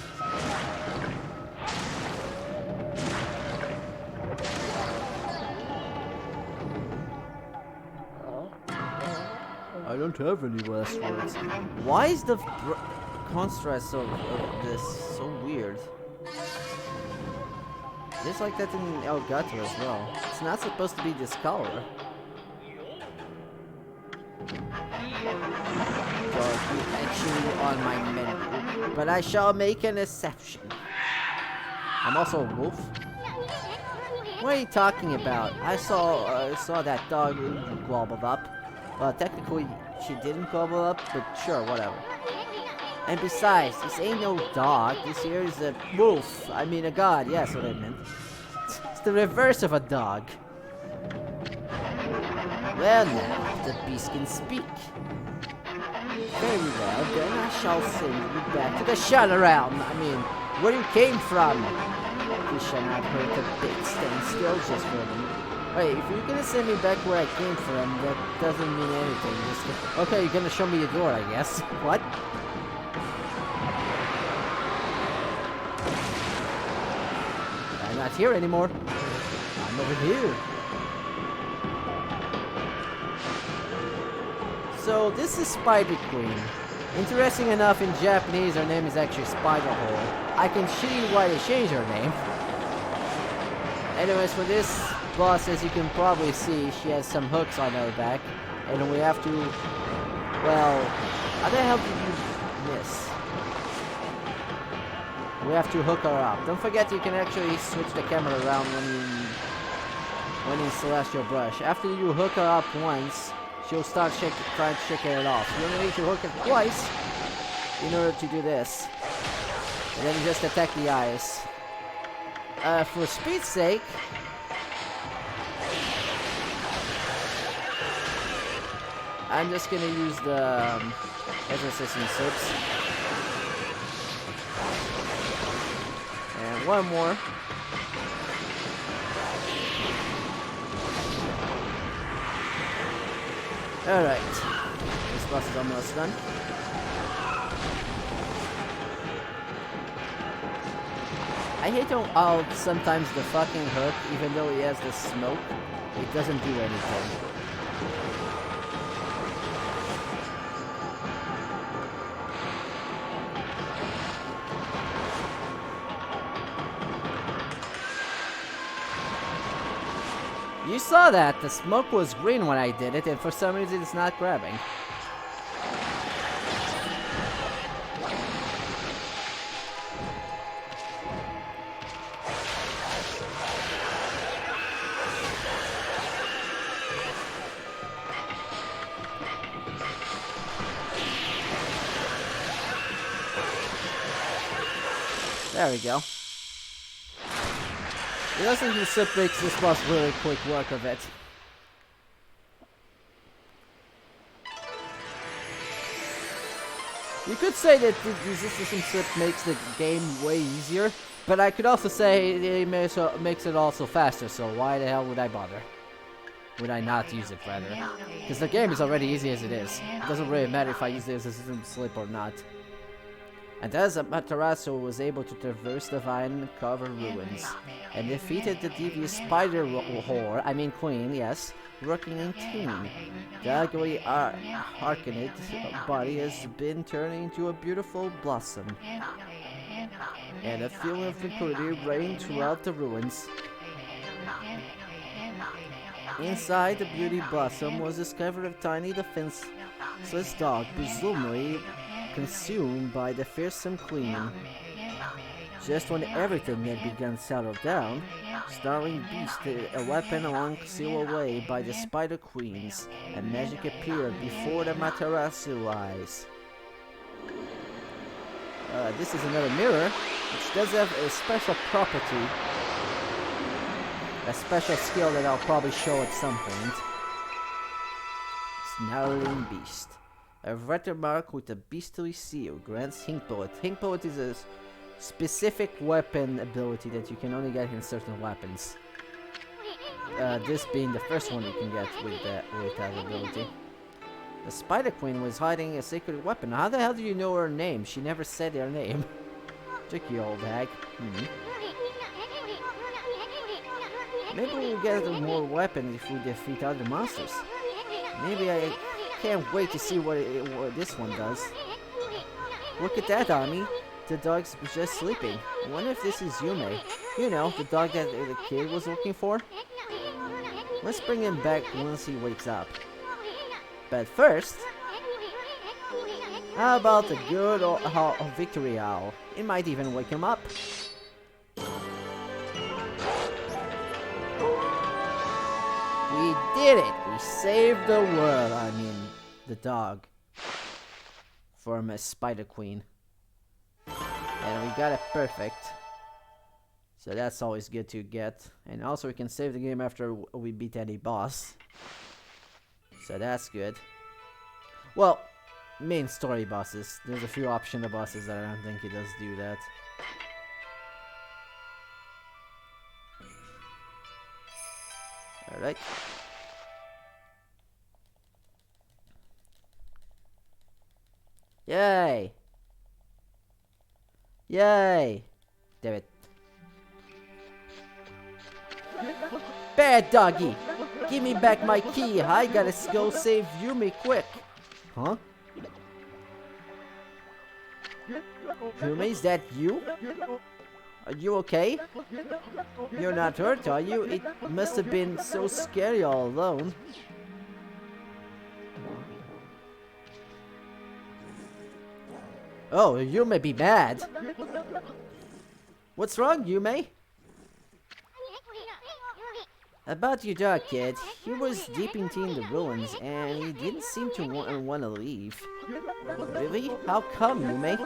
I don't have any last words. Why is the contrast of this so weird. Just like that in Elgato as well. It's not supposed to be this color. Dog, you actually on my menu, but I shall make an exception. I'm also a wolf. What are you talking about? I saw that dog gobbled up. Well, technically she didn't gobble up, but sure, whatever. And besides, this ain't no dog. This here is a wolf. I mean a god. Yes, what I meant. It's the reverse of a dog. Well now, the beast can speak. Very well, then I shall send you back to the shut-around. I mean, where you came from. You shall not hurt a bit. Stand still just for a minute. Wait, if you're gonna send me back where I came from, that doesn't mean anything. Just, okay, you're gonna show me your door, I guess. What? I'm not here anymore. I'm over here. So, this is Spider Queen. Interesting enough, in Japanese, her name is actually Spider Hole. I can see why they changed her name. Anyways, for this boss, as you can probably see, she has some hooks on her back. And we have to... Well... How the hell did you miss? We have to hook her up. Don't forget you can actually switch the camera around when you celestial brush. After you hook her up once, she'll start trying to shake it off. You only need to hook it twice in order to do this. And then you just attack the eyes. For speed's sake, I'm just gonna use the exorcism sips. And one more. Alright. This boss is almost done. I hate how sometimes the fucking hook, even though he has the smoke, it doesn't do anything. You saw that! The smoke was green when I did it, and for some reason it's not grabbing. There we go. It doesn't think Sip makes this boss really quick work of it. You could say that the resistance Sip makes the game way easier, but I could also say it makes it also faster, so why the hell would I bother? Would I not use it, rather? Because the game is already easy as it is. It doesn't really matter if I use the resistance Slip or not. And as Amaterasu was able to traverse the vine-covered ruins, and defeated the devious spider whore, I mean queen, yes, working in team. The ugly Arcanid body has been turning into a beautiful blossom. And a feeling of tranquility reigned throughout the ruins. Inside the beauty blossom was discovered a tiny defenseless dog, presumably consumed by the fearsome queen. Just when everything had begun to settle down, starring beast, a weapon long sealed away by the spider queens, and magic appeared before the Matarasu eyes. This is another mirror, which does have a special property, a special skill that I'll probably show at some point. Snarling Beast. A watermark with a beastly seal grants Hink Bullet. Hink Bullet is a specific weapon ability that you can only get in certain weapons. This being the first one you can get with that ability. The Spider Queen was hiding a sacred weapon. How the hell do you know her name? She never said her name. Tricky old hag. Maybe we'll get more weapons if we defeat other monsters. Maybe I can't wait to see what this one does. Look at that, Ami. The dog's just sleeping. I wonder if this is Yume. You know, the dog that the kid was looking for? Let's bring him back once he wakes up. But first, how about the good old victory owl? It might even wake him up. We did it! We saved the world, I mean, the dog. From a Spider Queen. And we got it perfect. So that's always good to get. And also we can save the game after we beat any boss. So that's good. Well, main story bosses. There's a few optional bosses that I don't think it does do that. Alright. Yay! Yay! Damn it. Bad doggy! Give me back my key! I gotta go save Yumi quick! Huh? Yumi, is that you? Are you okay? You're not hurt, are you? It must have been so scary all alone. Oh, Yume be mad. What's wrong, Yume? About your dog, kid. He was deep into the ruins, and he didn't seem to want to leave. Really? How come, Yume?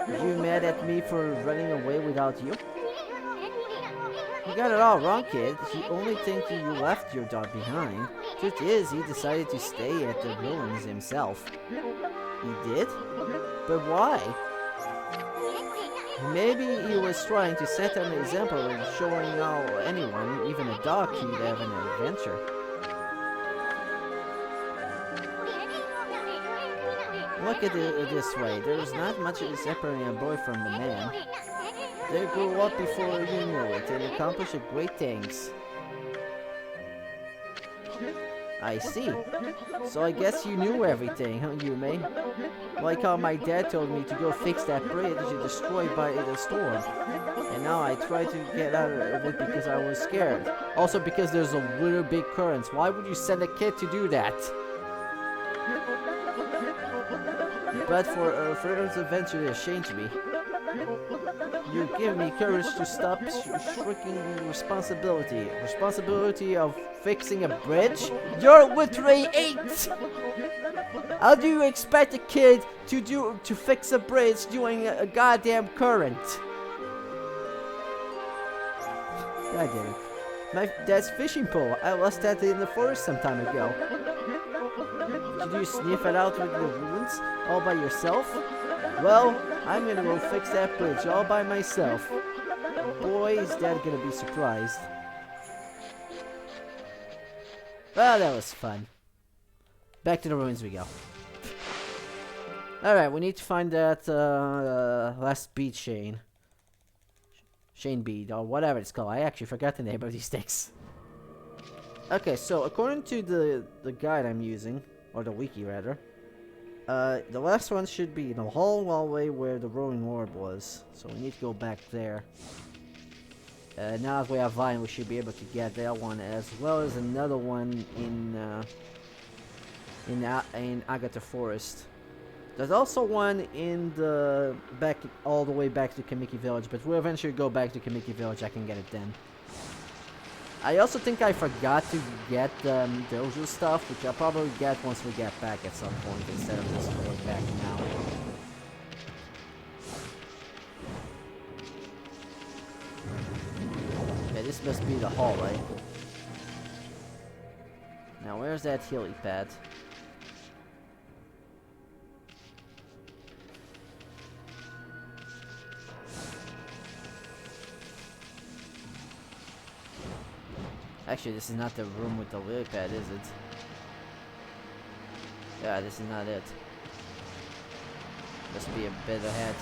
You mad at me for running away without you? You got it all wrong, kid. He only thinks you left your dog behind. Truth is, he decided to stay at the ruins himself. He did? But why? Maybe he was trying to set an example and showing how anyone, even a dog, could have an adventure. Look at it this way, there's not much separating a boy from a man. They grew up before you knew it and accomplished great things. I see. So I guess you knew everything, huh, Yume? Like how my dad told me to go fix that bridge destroyed by the storm. And now I try to get out of it because I was scared. Also because there's a really big current. Why would you send a kid to do that? But for further adventure has changed me. You give me courage to stop shirking the responsibility. Responsibility of fixing a bridge? You're literally 8! How do you expect a kid to fix a bridge during a goddamn current? God damn it. My dad's fishing pole. I lost that in the forest some time ago. Did you sniff it out with the ruins all by yourself? Well, I'm gonna go fix that bridge all by myself. Boy, is Dad gonna be surprised. Well, that was fun. Back to the ruins we go. Alright, we need to find that last bead chain. Chain bead, or whatever it's called. I actually forgot the name of these things. Okay, so according to the guide I'm using, or the wiki rather, the last one should be in the hallway where the rolling orb was. So we need to go back there. Now that we have Vine, we should be able to get that one, as well as another one in Agatha Forest. There's also one in the back, all the way back to Kamiki Village, but we'll eventually go back to Kamiki Village. I can get it then. I also think I forgot to get the dojo stuff, which I'll probably get once we get back at some point, instead of just going back now. Okay, this must be the hall, right? Now, where's that hilly pad? Actually, this is not the room with the lily pad, is it? Yeah, this is not it. Must be a bit ahead.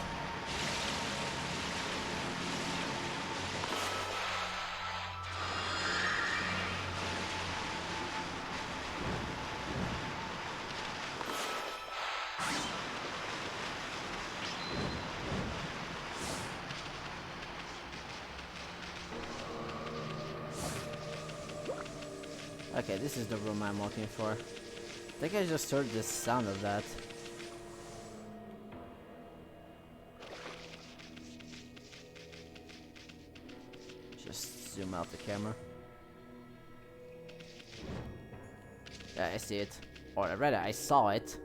Okay, this is the room I'm looking for. I think I just heard the sound of that. Just zoom out the camera. Yeah, I see it. Or rather, I saw it.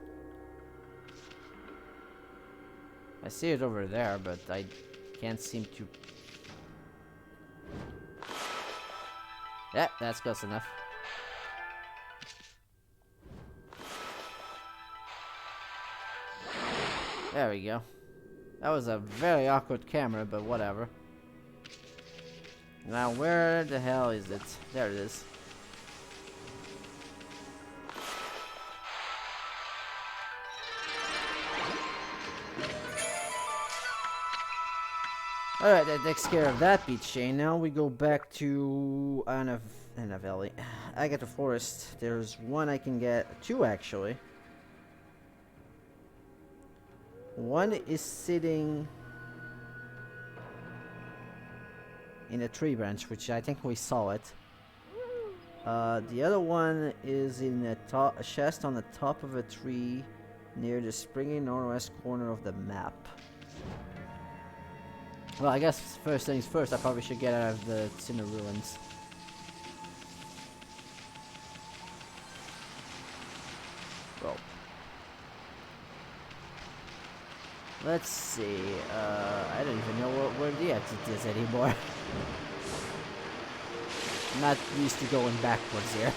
I see it over there, but I can't seem to... Yeah, that's close enough. There we go. That was a very awkward camera, but whatever. Now, where the hell is it? There it is. Alright, that takes care of that beach chain. Now we go back to Valley. I get the forest. There's one I can get. Two, actually. One is sitting in a tree branch, which I think we saw it. The other one is in a chest on the top of a tree near the springy northwest corner of the map. Well, I guess first things first, I probably should get out of the Tsuta Ruins. Well, let's see. I don't even know where the exit is anymore. I'm not used to going backwards here.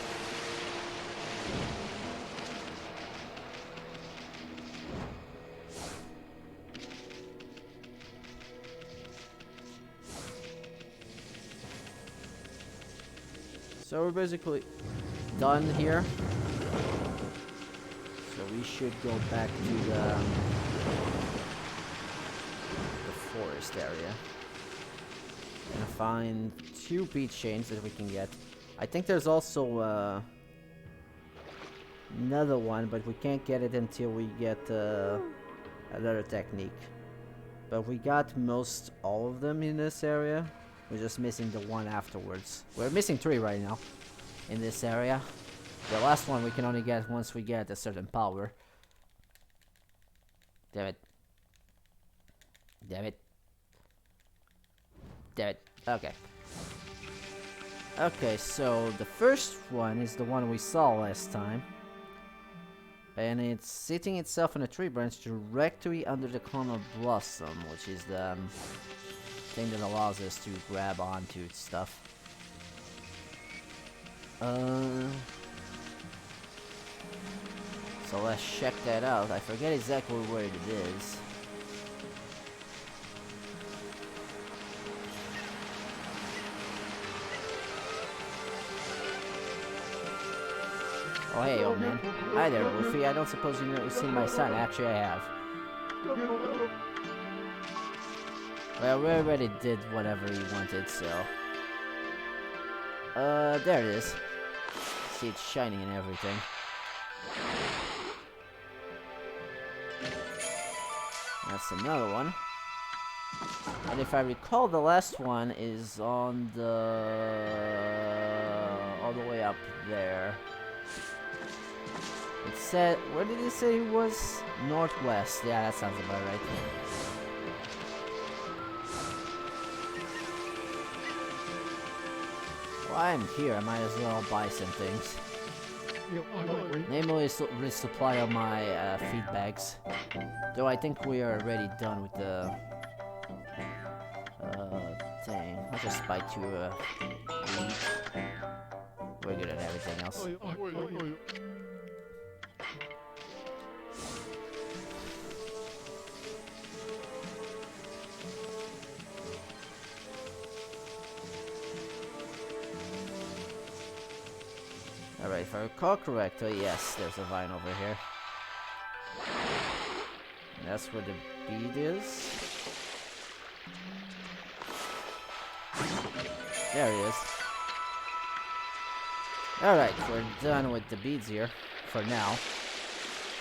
So we're basically done here. So we should go back to the forest area and find two beach chains that we can get. I think there's also another one, but we can't get it until we get another technique. But we got most all of them in this area. We're just missing the one afterwards. We're missing 3 right now in this area. The last one we can only get once we get a certain power. Damn it. Damn it. Damn it. Okay. Okay, so the first one is the one we saw last time. And it's sitting itself in a tree branch directly under the cone of blossom, which is the thing that allows us to grab onto stuff. So let's check that out. I forget exactly where it is. Oh hey, old man. Hi there, Wolfie. I don't suppose you've seen my son. Actually, I have. Well, we already did whatever he wanted, so... there it is. See, it's shining and everything. That's another one. And if I recall, the last one is on the... all the way up there. It said... where did it say it was? Northwest. Yeah, that sounds about right. Well, I'm here. I might as well buy some things. Namely, resupply of my feed bags. Though I think we are already done with the thing. I'll just buy 2 each. We're good at everything else. Alright, if I recall correctly, yes, there's a vine over here. And that's where the bead is. There it is. Alright, we're done with the beads here, for now.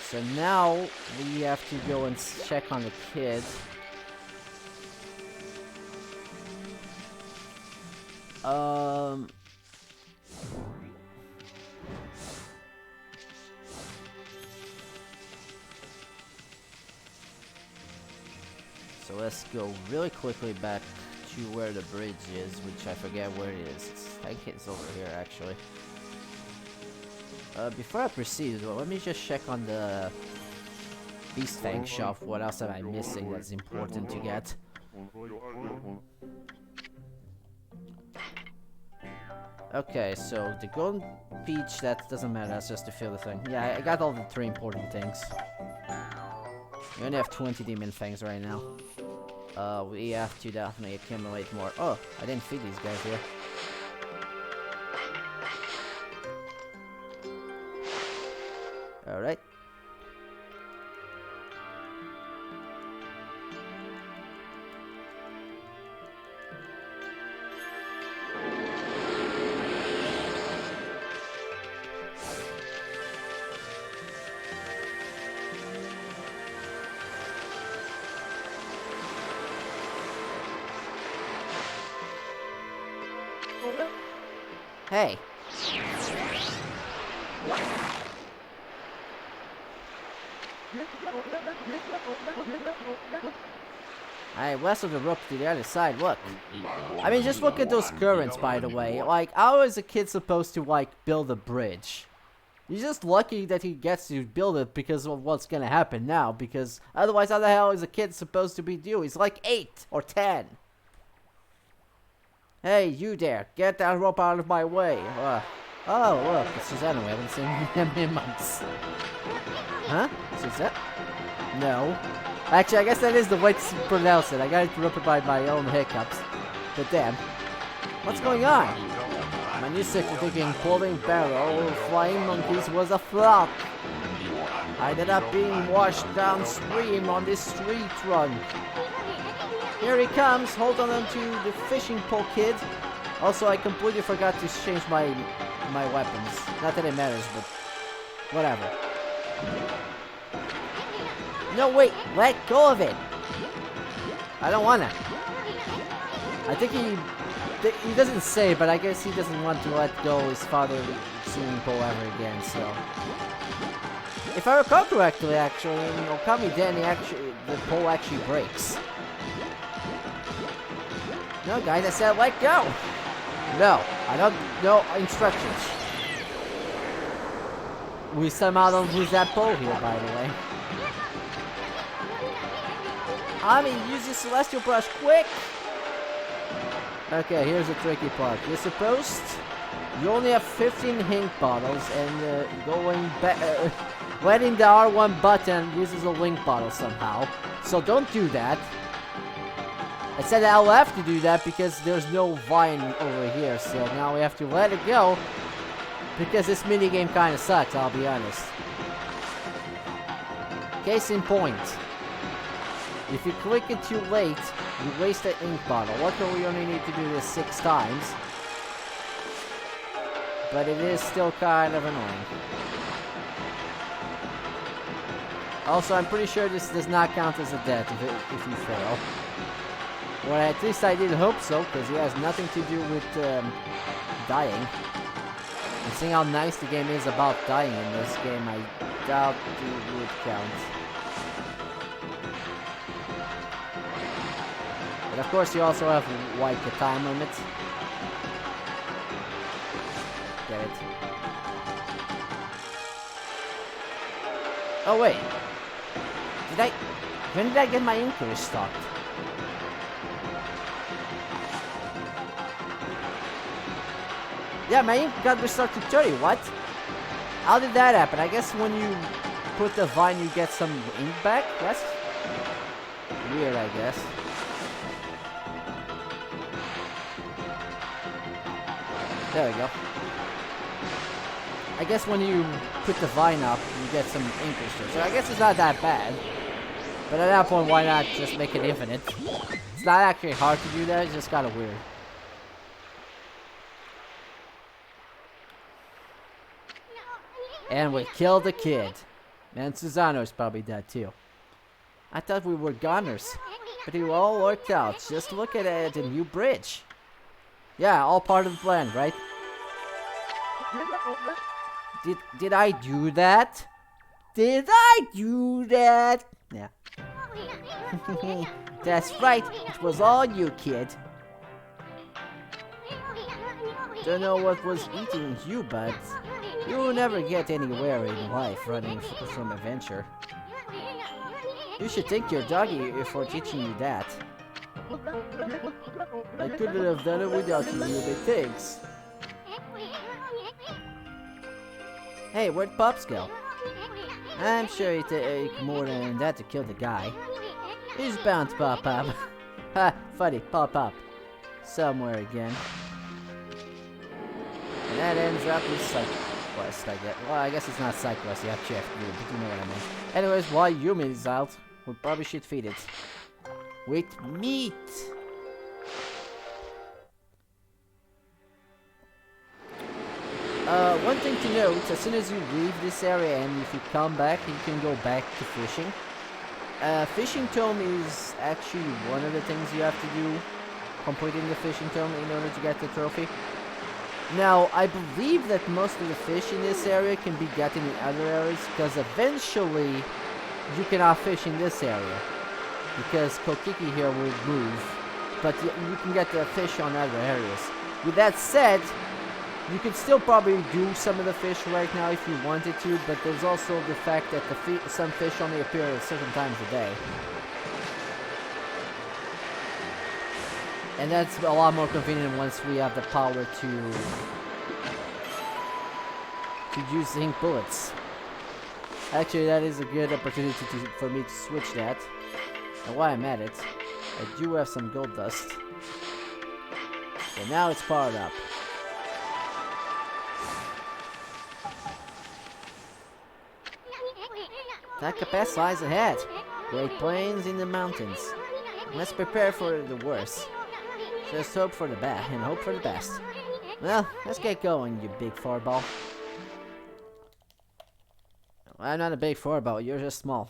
So now, we have to go and check on the kid. so let's go really quickly back to where the bridge is, which I forget where it is. I think it's over here, actually. Before I proceed, well, let me just check on the Beast Fang shop. What else am I missing that's important to get? Okay, so the golden peach, that doesn't matter, that's just to fill the thing. Yeah, I got all the 3 important things. We only have 20 demon fangs right now. We have to definitely accumulate more. Oh, I didn't feed these guys here. Alright. Hey. I wrestled the rope to the other side, look. I mean, just look at those currents, by the way. Like, how is a kid supposed to, like, build a bridge? He's just lucky that he gets to build it because of what's gonna happen now, because otherwise, how the hell is a kid supposed to be doing? He's like 8 or 10. Hey, you there, get that rope out of my way. Oh, look, it's Susanna. We haven't seen him in months. Huh? Susanna? No. Actually, I guess that is the way to pronounce it. I got interrupted by my own hiccups. But damn. What's going on? My new six-figure pulling barrel of flying monkeys was a flop. I ended up being washed downstream on this street run. Here he comes, hold on to the fishing pole, kid. Also, I completely forgot to change my weapons. Not that it matters, but whatever. No, wait, let go of it. I don't wanna. I think he doesn't say, but I guess he doesn't want to let go his father's swimming pool ever again, so. If I recall correctly, actually, in Okami Den, the pole actually breaks. No, guys, I said let go! No, I don't know instructions. We somehow don't lose that pole here, by the way. Use your celestial brush, quick! Okay, here's the tricky part. You're supposed... You only have 15 ink bottles, and going back... letting the R1 button uses a link bottle somehow. So don't do that. I said I'll have to do that because there's no vine over here, so now we have to let it go. Because this minigame kinda sucks, I'll be honest. Case in point. If you click it too late, you waste the ink bottle. Luckily we only need to do this 6 times. But it is still kind of annoying. Also, I'm pretty sure this does not count as a death if you fail. Well, at least I did hope so, because it has nothing to do with dying. And seeing how nice the game is about dying in this game, I doubt it would count. But of course, you also have like a time limit. Get it? Oh wait, when did I get my ink restocked? Yeah, my ink got restocked to 30, what? How did that happen? I guess when you put the vine you get some ink back? That's weird, I guess. There we go. I guess when you put the vine up, you get some ink restored. So I guess it's not that bad. But at that point, why not just make it infinite? It's not actually hard to do that, it's just kind of weird. And we killed the kid. And Susano is probably dead too. I thought we were goners. But it all worked out. Just look at the new bridge. Yeah, all part of the plan, right? Did I do that? Did I do that? Yeah. That's right, it was all you, kid. Don't know what was eating you, but you'll never get anywhere in life running from adventure. You should thank your doggy for teaching you that. I couldn't have done it without you, but thanks. Hey, where'd Pops go? I'm sure it took more than that to kill the guy. He's bound to pop up. Ha, funny, pop up. Somewhere again. And that ends up with SideQuest, I guess. Well, I guess it's not SideQuest, you actually have to do it, but you know what I mean. Anyways, while Yumi is out, we probably should feed it. With meat! One thing to note, as soon as you leave this area and if you come back, you can go back to fishing. Fishing tome is actually one of the things you have to do, completing the fishing tome in order to get the trophy. Now, I believe that most of the fish in this area can be gotten in other areas, because eventually you cannot fish in this area, because Kokiki here will move, but you can get the fish on other areas. With that said, you could still probably do some of the fish right now if you wanted to, but there's also the fact that some fish only appear at certain times a day. And that's a lot more convenient once we have the power to use zinc bullets. Actually, that is a good opportunity for me to switch that. And while I'm at it, I do have some gold dust. So now it's powered up. Taka Pass lies ahead. Great plains in the mountains. Let's prepare for the worst. Just hope for the best and hope for the best. Well, let's get going, you big four-ball. I'm not a big four-ball, you're just small.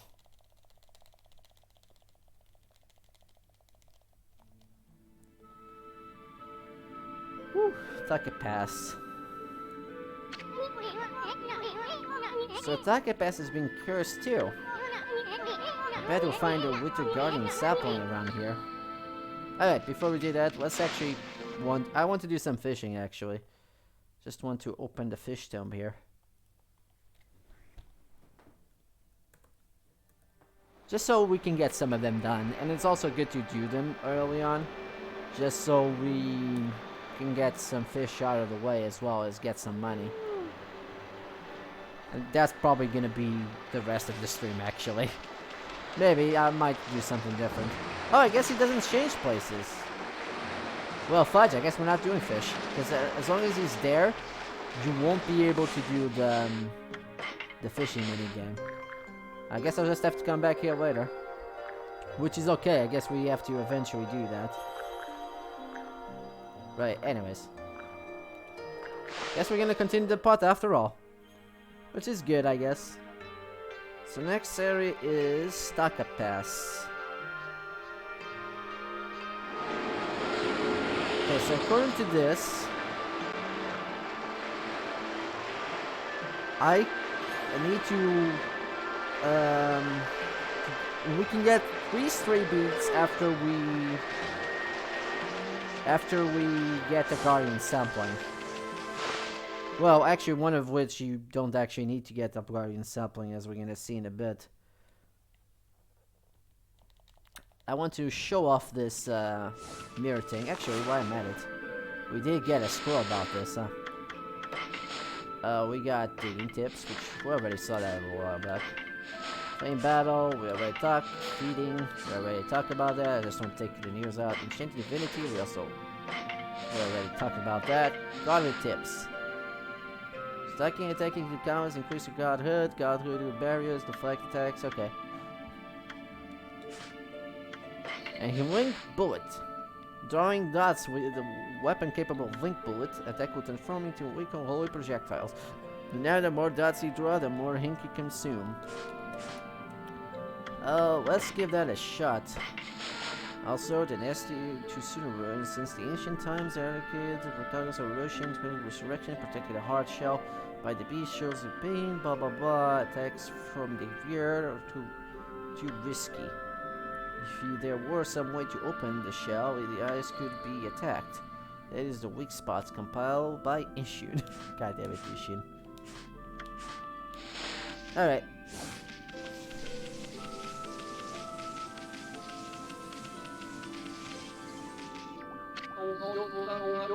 Whew, Taka Pass. So Taka Pass has been cursed too. I bet we'll find a Winter Garden sapling around here. Alright, before we do that, let's actually I want to do some fishing actually. Just want to open the fish tome here. Just so we can get some of them done, and it's also good to do them early on, just so we can get some fish out of the way as well as get some money. And that's probably gonna be the rest of the stream actually. Maybe I might do something different. Oh, I guess he doesn't change places. Well, fudge, I guess we're not doing fish. Because as long as he's there, you won't be able to do the fishing minigame. I guess I'll just have to come back here later. Which is okay, I guess we have to eventually do that. Right, anyways. Guess we're gonna continue the pot after all. Which is good, I guess. So next area is Taka Pass. Okay, so according to this, I need to we can get 3 stray beads after we get the Guardian sampling. Well, actually, one of which you don't actually need to get the Guardian sampling, as we're gonna see in a bit. I want to show off this mirror thing. Actually, while I'm at it, we did get a score about this, huh? We got digging tips, which we already saw that a while back. Playing battle, we already talked. Feeding, we already talked about that. I just want to take the news out. Enchanting Divinity, we already talked about that. Godly tips. Stacking and attacking the comments, increase your godhood with barriers, deflect attacks, okay. And he linked bullet. Drawing dots with a weapon capable of link bullet, attack will transform into weak unholy projectiles. Now the more dots you draw, the more ink you consume. Let's give that a shot. Also, the nasty Tsuta Ruins, since the ancient times, eradicated the protagonist of Russians, winning resurrection, protected a hard shell by the beast, shows of pain, blah blah blah, attacks from the rear are too risky. If there were some way to open the shell, the eyes could be attacked. That is the weak spots compiled by Ishin. God damn it, Ishin. Alright.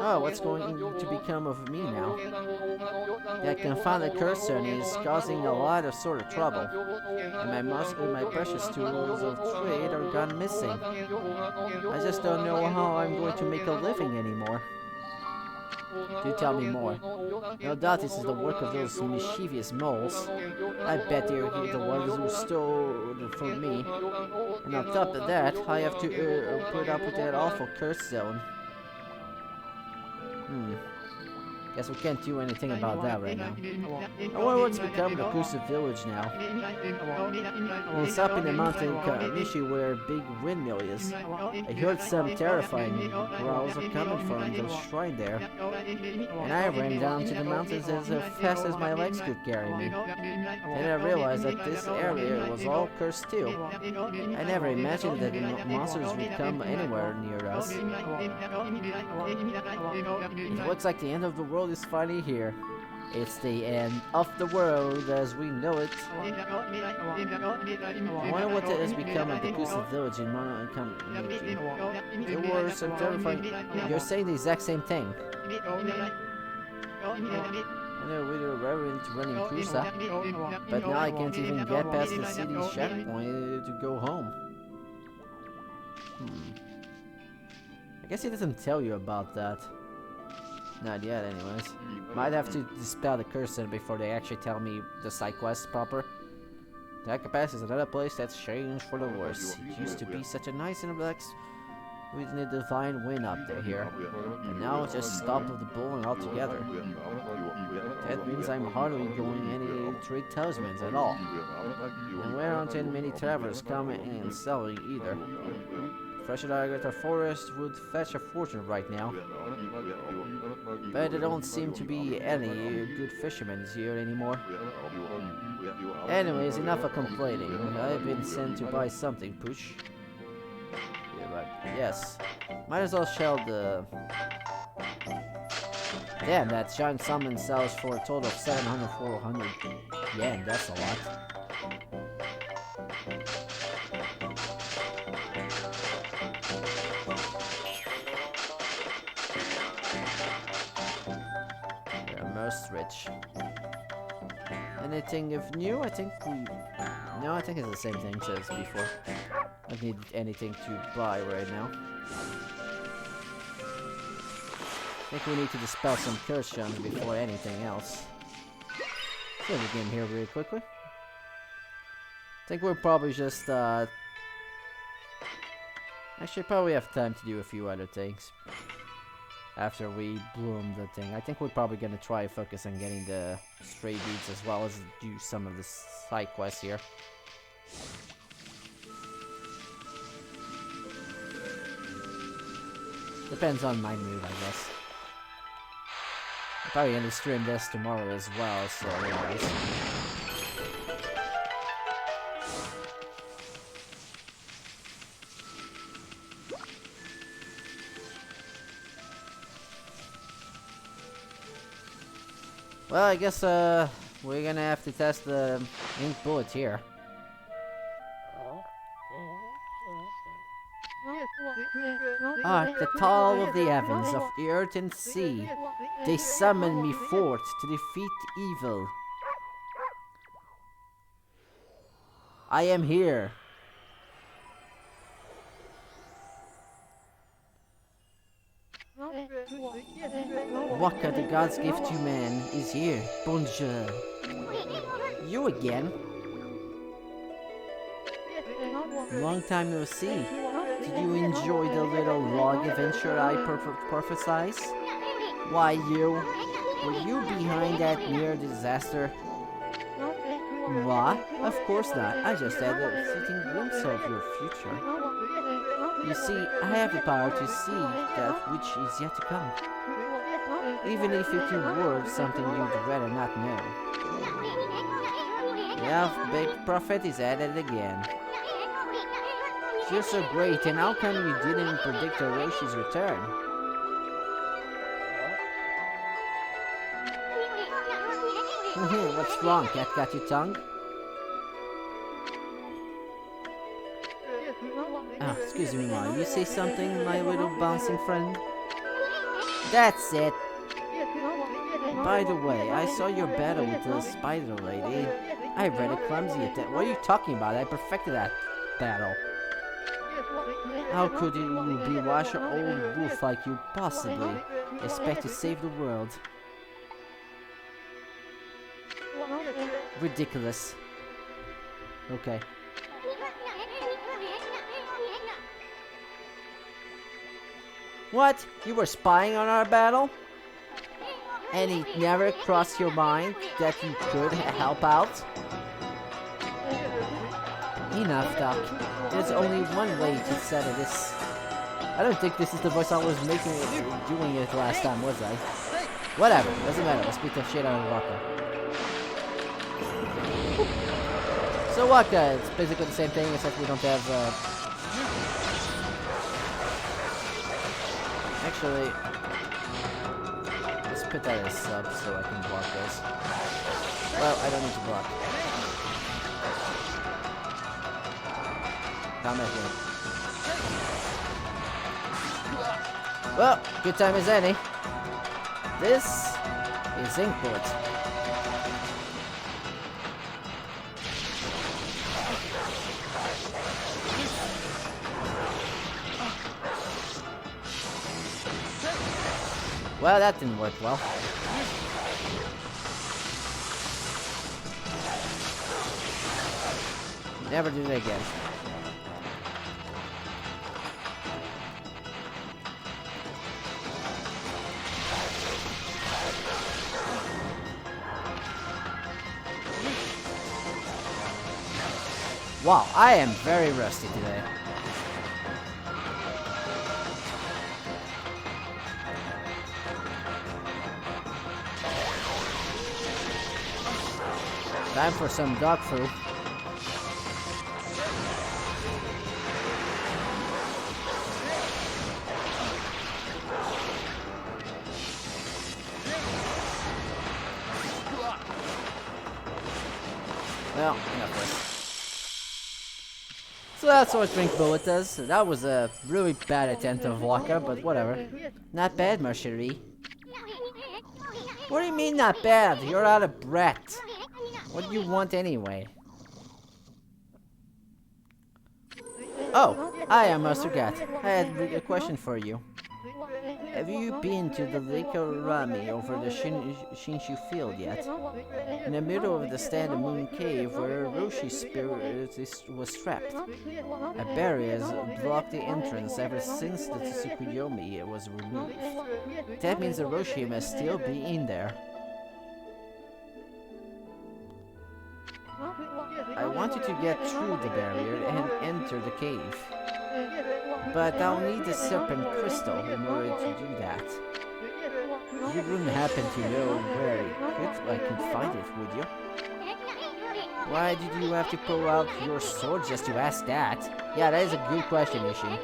Oh, what's going to become of me now? That confounded cursor is causing a lot of sort of trouble. And my precious tools of trade are gone missing. I just don't know how I'm going to make a living anymore. Do tell me more. No doubt this is the work of those mischievous moles. I bet they're the ones who stole from me. And on top of that, I have to put up with that awful curse zone. Guess we can't do anything about that right now. I wonder what's become of the Kusa village now. It's up in the mountain Kamishi where Big Windmill is. I heard some terrifying growls are coming from the shrine there. And I ran down to the mountains as fast as my legs could carry me. Then I realized that this area was all cursed too. I never imagined that the monsters would come anywhere near us. It looks like the end of the world is finally here. It's the end of the world as we know it. I wonder what has become of the Kusa village in Okami. There were some terrifying... You're saying the exact same thing. I know we were reverent running Kusa, but now I can't even get past the city's checkpoint to go home. I guess he doesn't tell you about that. Not yet, anyways. Might have to dispel the cursor before they actually tell me the side quest proper. Pass is another place that's changed for the worse. It used to be such a nice and relaxed with the divine wind up here. And now it just stopped with the blowing altogether. That means I'm hardly going any trade talismans at all. And there aren't many travelers coming and selling either. Fresh Alligator Forest would fetch a fortune right now. But there don't seem to be any good fishermen here anymore. Anyways, enough of complaining. I've been sent to buy something, Pooch. Yeah, but yes. Might as well shell the... Damn, that giant summon sells for a total of 700-400 yen. That's a lot. Most rich. Anything of new? I think we... No, I think it's the same thing as before. I don't need anything to buy right now. I think we need to dispel some curse gems before anything else. Save the game here really quickly. I think we'll probably just actually probably have time to do a few other things. After we bloom the thing. I think we're probably gonna try focus on getting the stray beads as well as do some of the side quests here. Depends on my mood, I guess. I'm probably gonna stream this tomorrow as well, so anyways. Well, I guess we're gonna have to test the ink bullets here. The tall of the heavens, of the earth and sea, they summon me forth to defeat evil. I am here. Waka, the god's gift to man, is here. Bonjour. You again? Long time no see. Did you enjoy the little log adventure I prophesized? Why, you? Were you behind that near disaster? What? Of course not. I just had a fleeting glimpse of your future. You see, I have the power to see that which is yet to come. Even if it were something you'd rather not know. The elf-baked prophet is at it again. You're so great, and how come you didn't predict Hiroshi's return? What's wrong? Cat got your tongue? Ah, excuse me, Ma. You say something, my little bouncing friend? That's it. By the way, I saw your battle with the spider lady. I read a clumsy attack. What are you talking about? I perfected that battle. How could you be wash an old wolf like you possibly expect to save the world? Ridiculous. Okay. What? You were spying on our battle? And it never crossed your mind that you could help out? Enough, Doc. There's only one way to settle this. I don't think this is the voice I was making doing it last time, was I? Whatever, doesn't matter. Let's beat the shit out of Waka. So Waka, it's basically the same thing, except we don't have, Actually, let's put that as sub so I can block this. Well, I don't need to block. Come at me. Well, good time as any. This is Ink Bullet. Well, that didn't work well. Never do it again. Wow, I am very rusty today. Time for some dog food. Well, enough of this. So that's what Drink Bullet does. That was a really bad attempt of Waka, but whatever. Not bad, ma chérie. What do you mean not bad? You're out of breath. What do you want anyway? Oh, hi, I'm Master Gat. I had a question for you. Have you been to the Lake Okami over the Shinshu field yet? In the middle of the Stand of Moon Cave where Roshi's spirit was trapped. A barrier has blocked the entrance ever since the Tsukuyomi was removed. That means the Roshi must still be in there. I want you to get through the barrier and enter the cave. But I'll need the serpent crystal in order to do that. You wouldn't happen to know where I could find it, would you? Why did you have to pull out your sword just to ask that? Yeah, that is a good question, Ishi.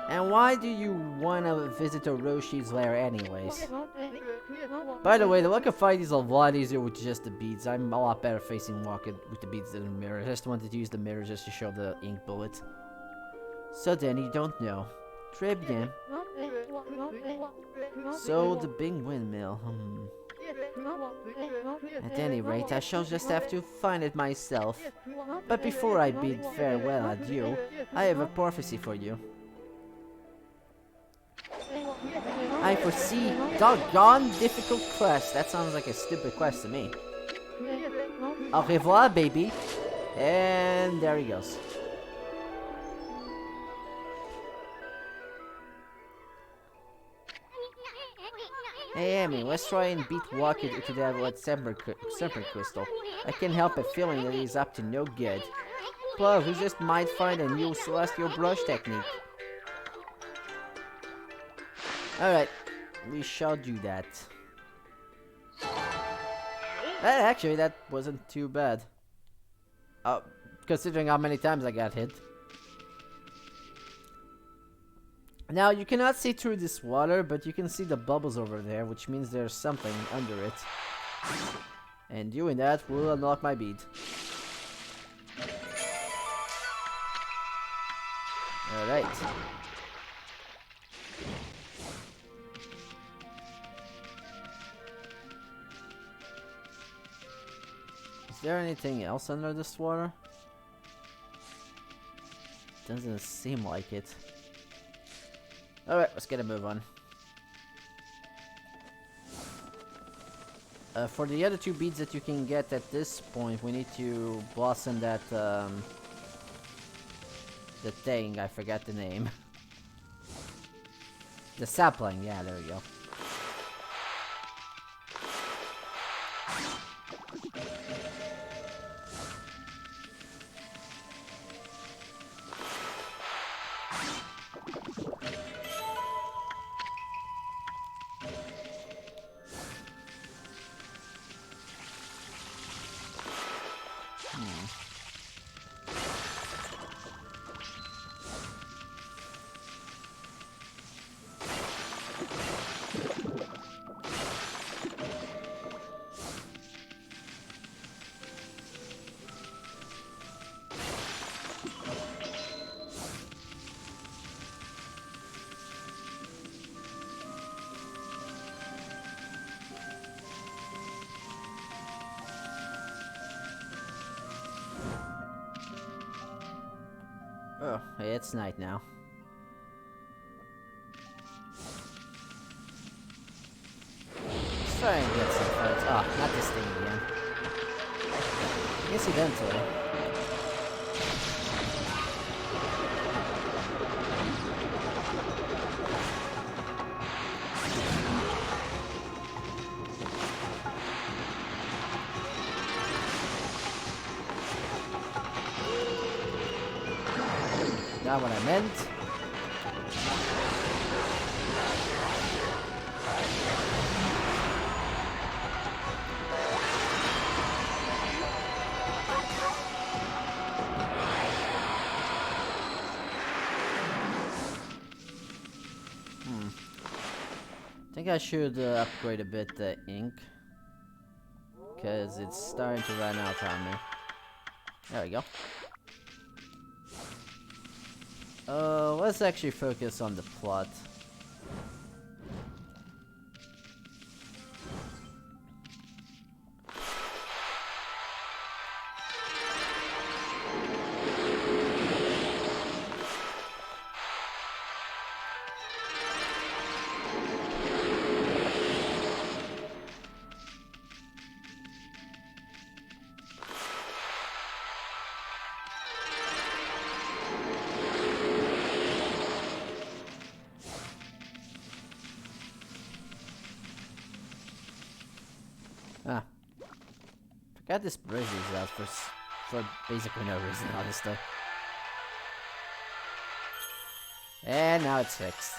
And why do you want to visit Oroshi's lair anyways? By the way, the Waka fight is a lot easier with just the beads. I'm a lot better facing Waka with the beads than the mirror. I just wanted to use the mirror just to show the ink bullet. So then you don't know. Très bien. So the big windmill. At any rate, I shall just have to find it myself. But before I bid farewell adieu, I have a prophecy for you. I foresee doggone difficult quest. That sounds like a stupid quest to me. Au revoir, baby. And there he goes. Hey, Amy, let's try and beat Walker to that serpent crystal. I can't help but feeling that he's up to no good. Plus, we just might find a new celestial brush technique. Alright, we shall do that. Actually, that wasn't too bad. considering how many times I got hit. Now, you cannot see through this water, but you can see the bubbles over there, which means there's something under it. And doing that will unlock my bead. Alright. Is there anything else under this water? Doesn't seem like it. Alright, let's get a move on. For the other 2 beads that you can get at this point, we need to blossom that, the thing, I forgot the name. The sapling, yeah, there we go. Oh, hey, it's night now. Let's try and get some fights. Oh, not this thing again. I guess eventually. Not what I meant. I think I should upgrade a bit the ink, because it's starting to run out on me. There we go. Let's actually focus on the plot. Ah. Forgot this bridge is out for basically no reason, honestly. And now it's fixed.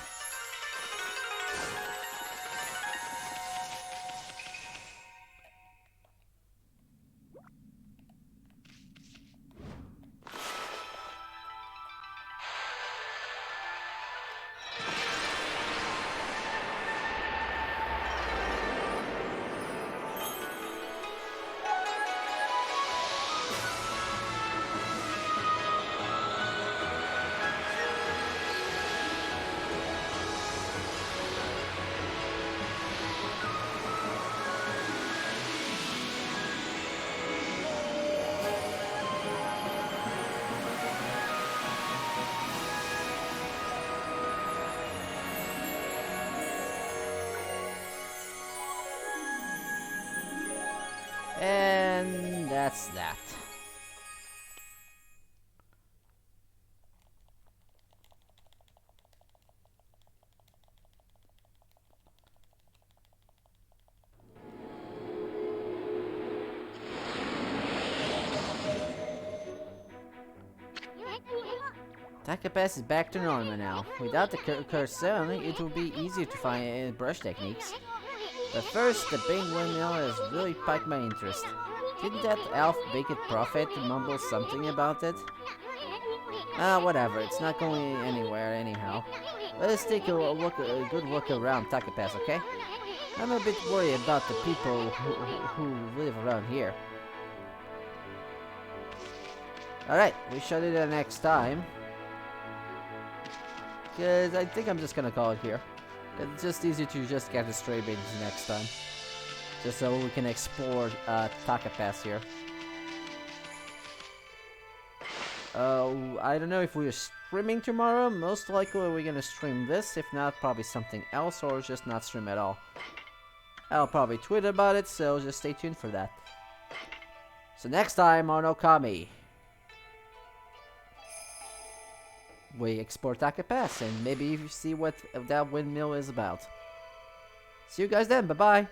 And that's that. Taka Pass is back to normal now. Without the cursed zone, it will be easier to find brush techniques. But first, the big windmill has really piqued my interest. Didn't that elf make it profit to mumble something about it? Whatever. It's not going anywhere anyhow. Let's take a good look around Takapass, okay? I'm a bit worried about the people who live around here. Alright, we shall do that next time. Because I think I'm just gonna call it here. It's just easier to just get the stray babies next time. Just so we can explore Takapass here. I don't know if we're streaming tomorrow. Most likely we're gonna stream this. If not, probably something else, or just not stream at all. I'll probably tweet about it, so just stay tuned for that. So next time on Okami, we explore Takapass and maybe see what that windmill is about. See you guys then. Bye bye.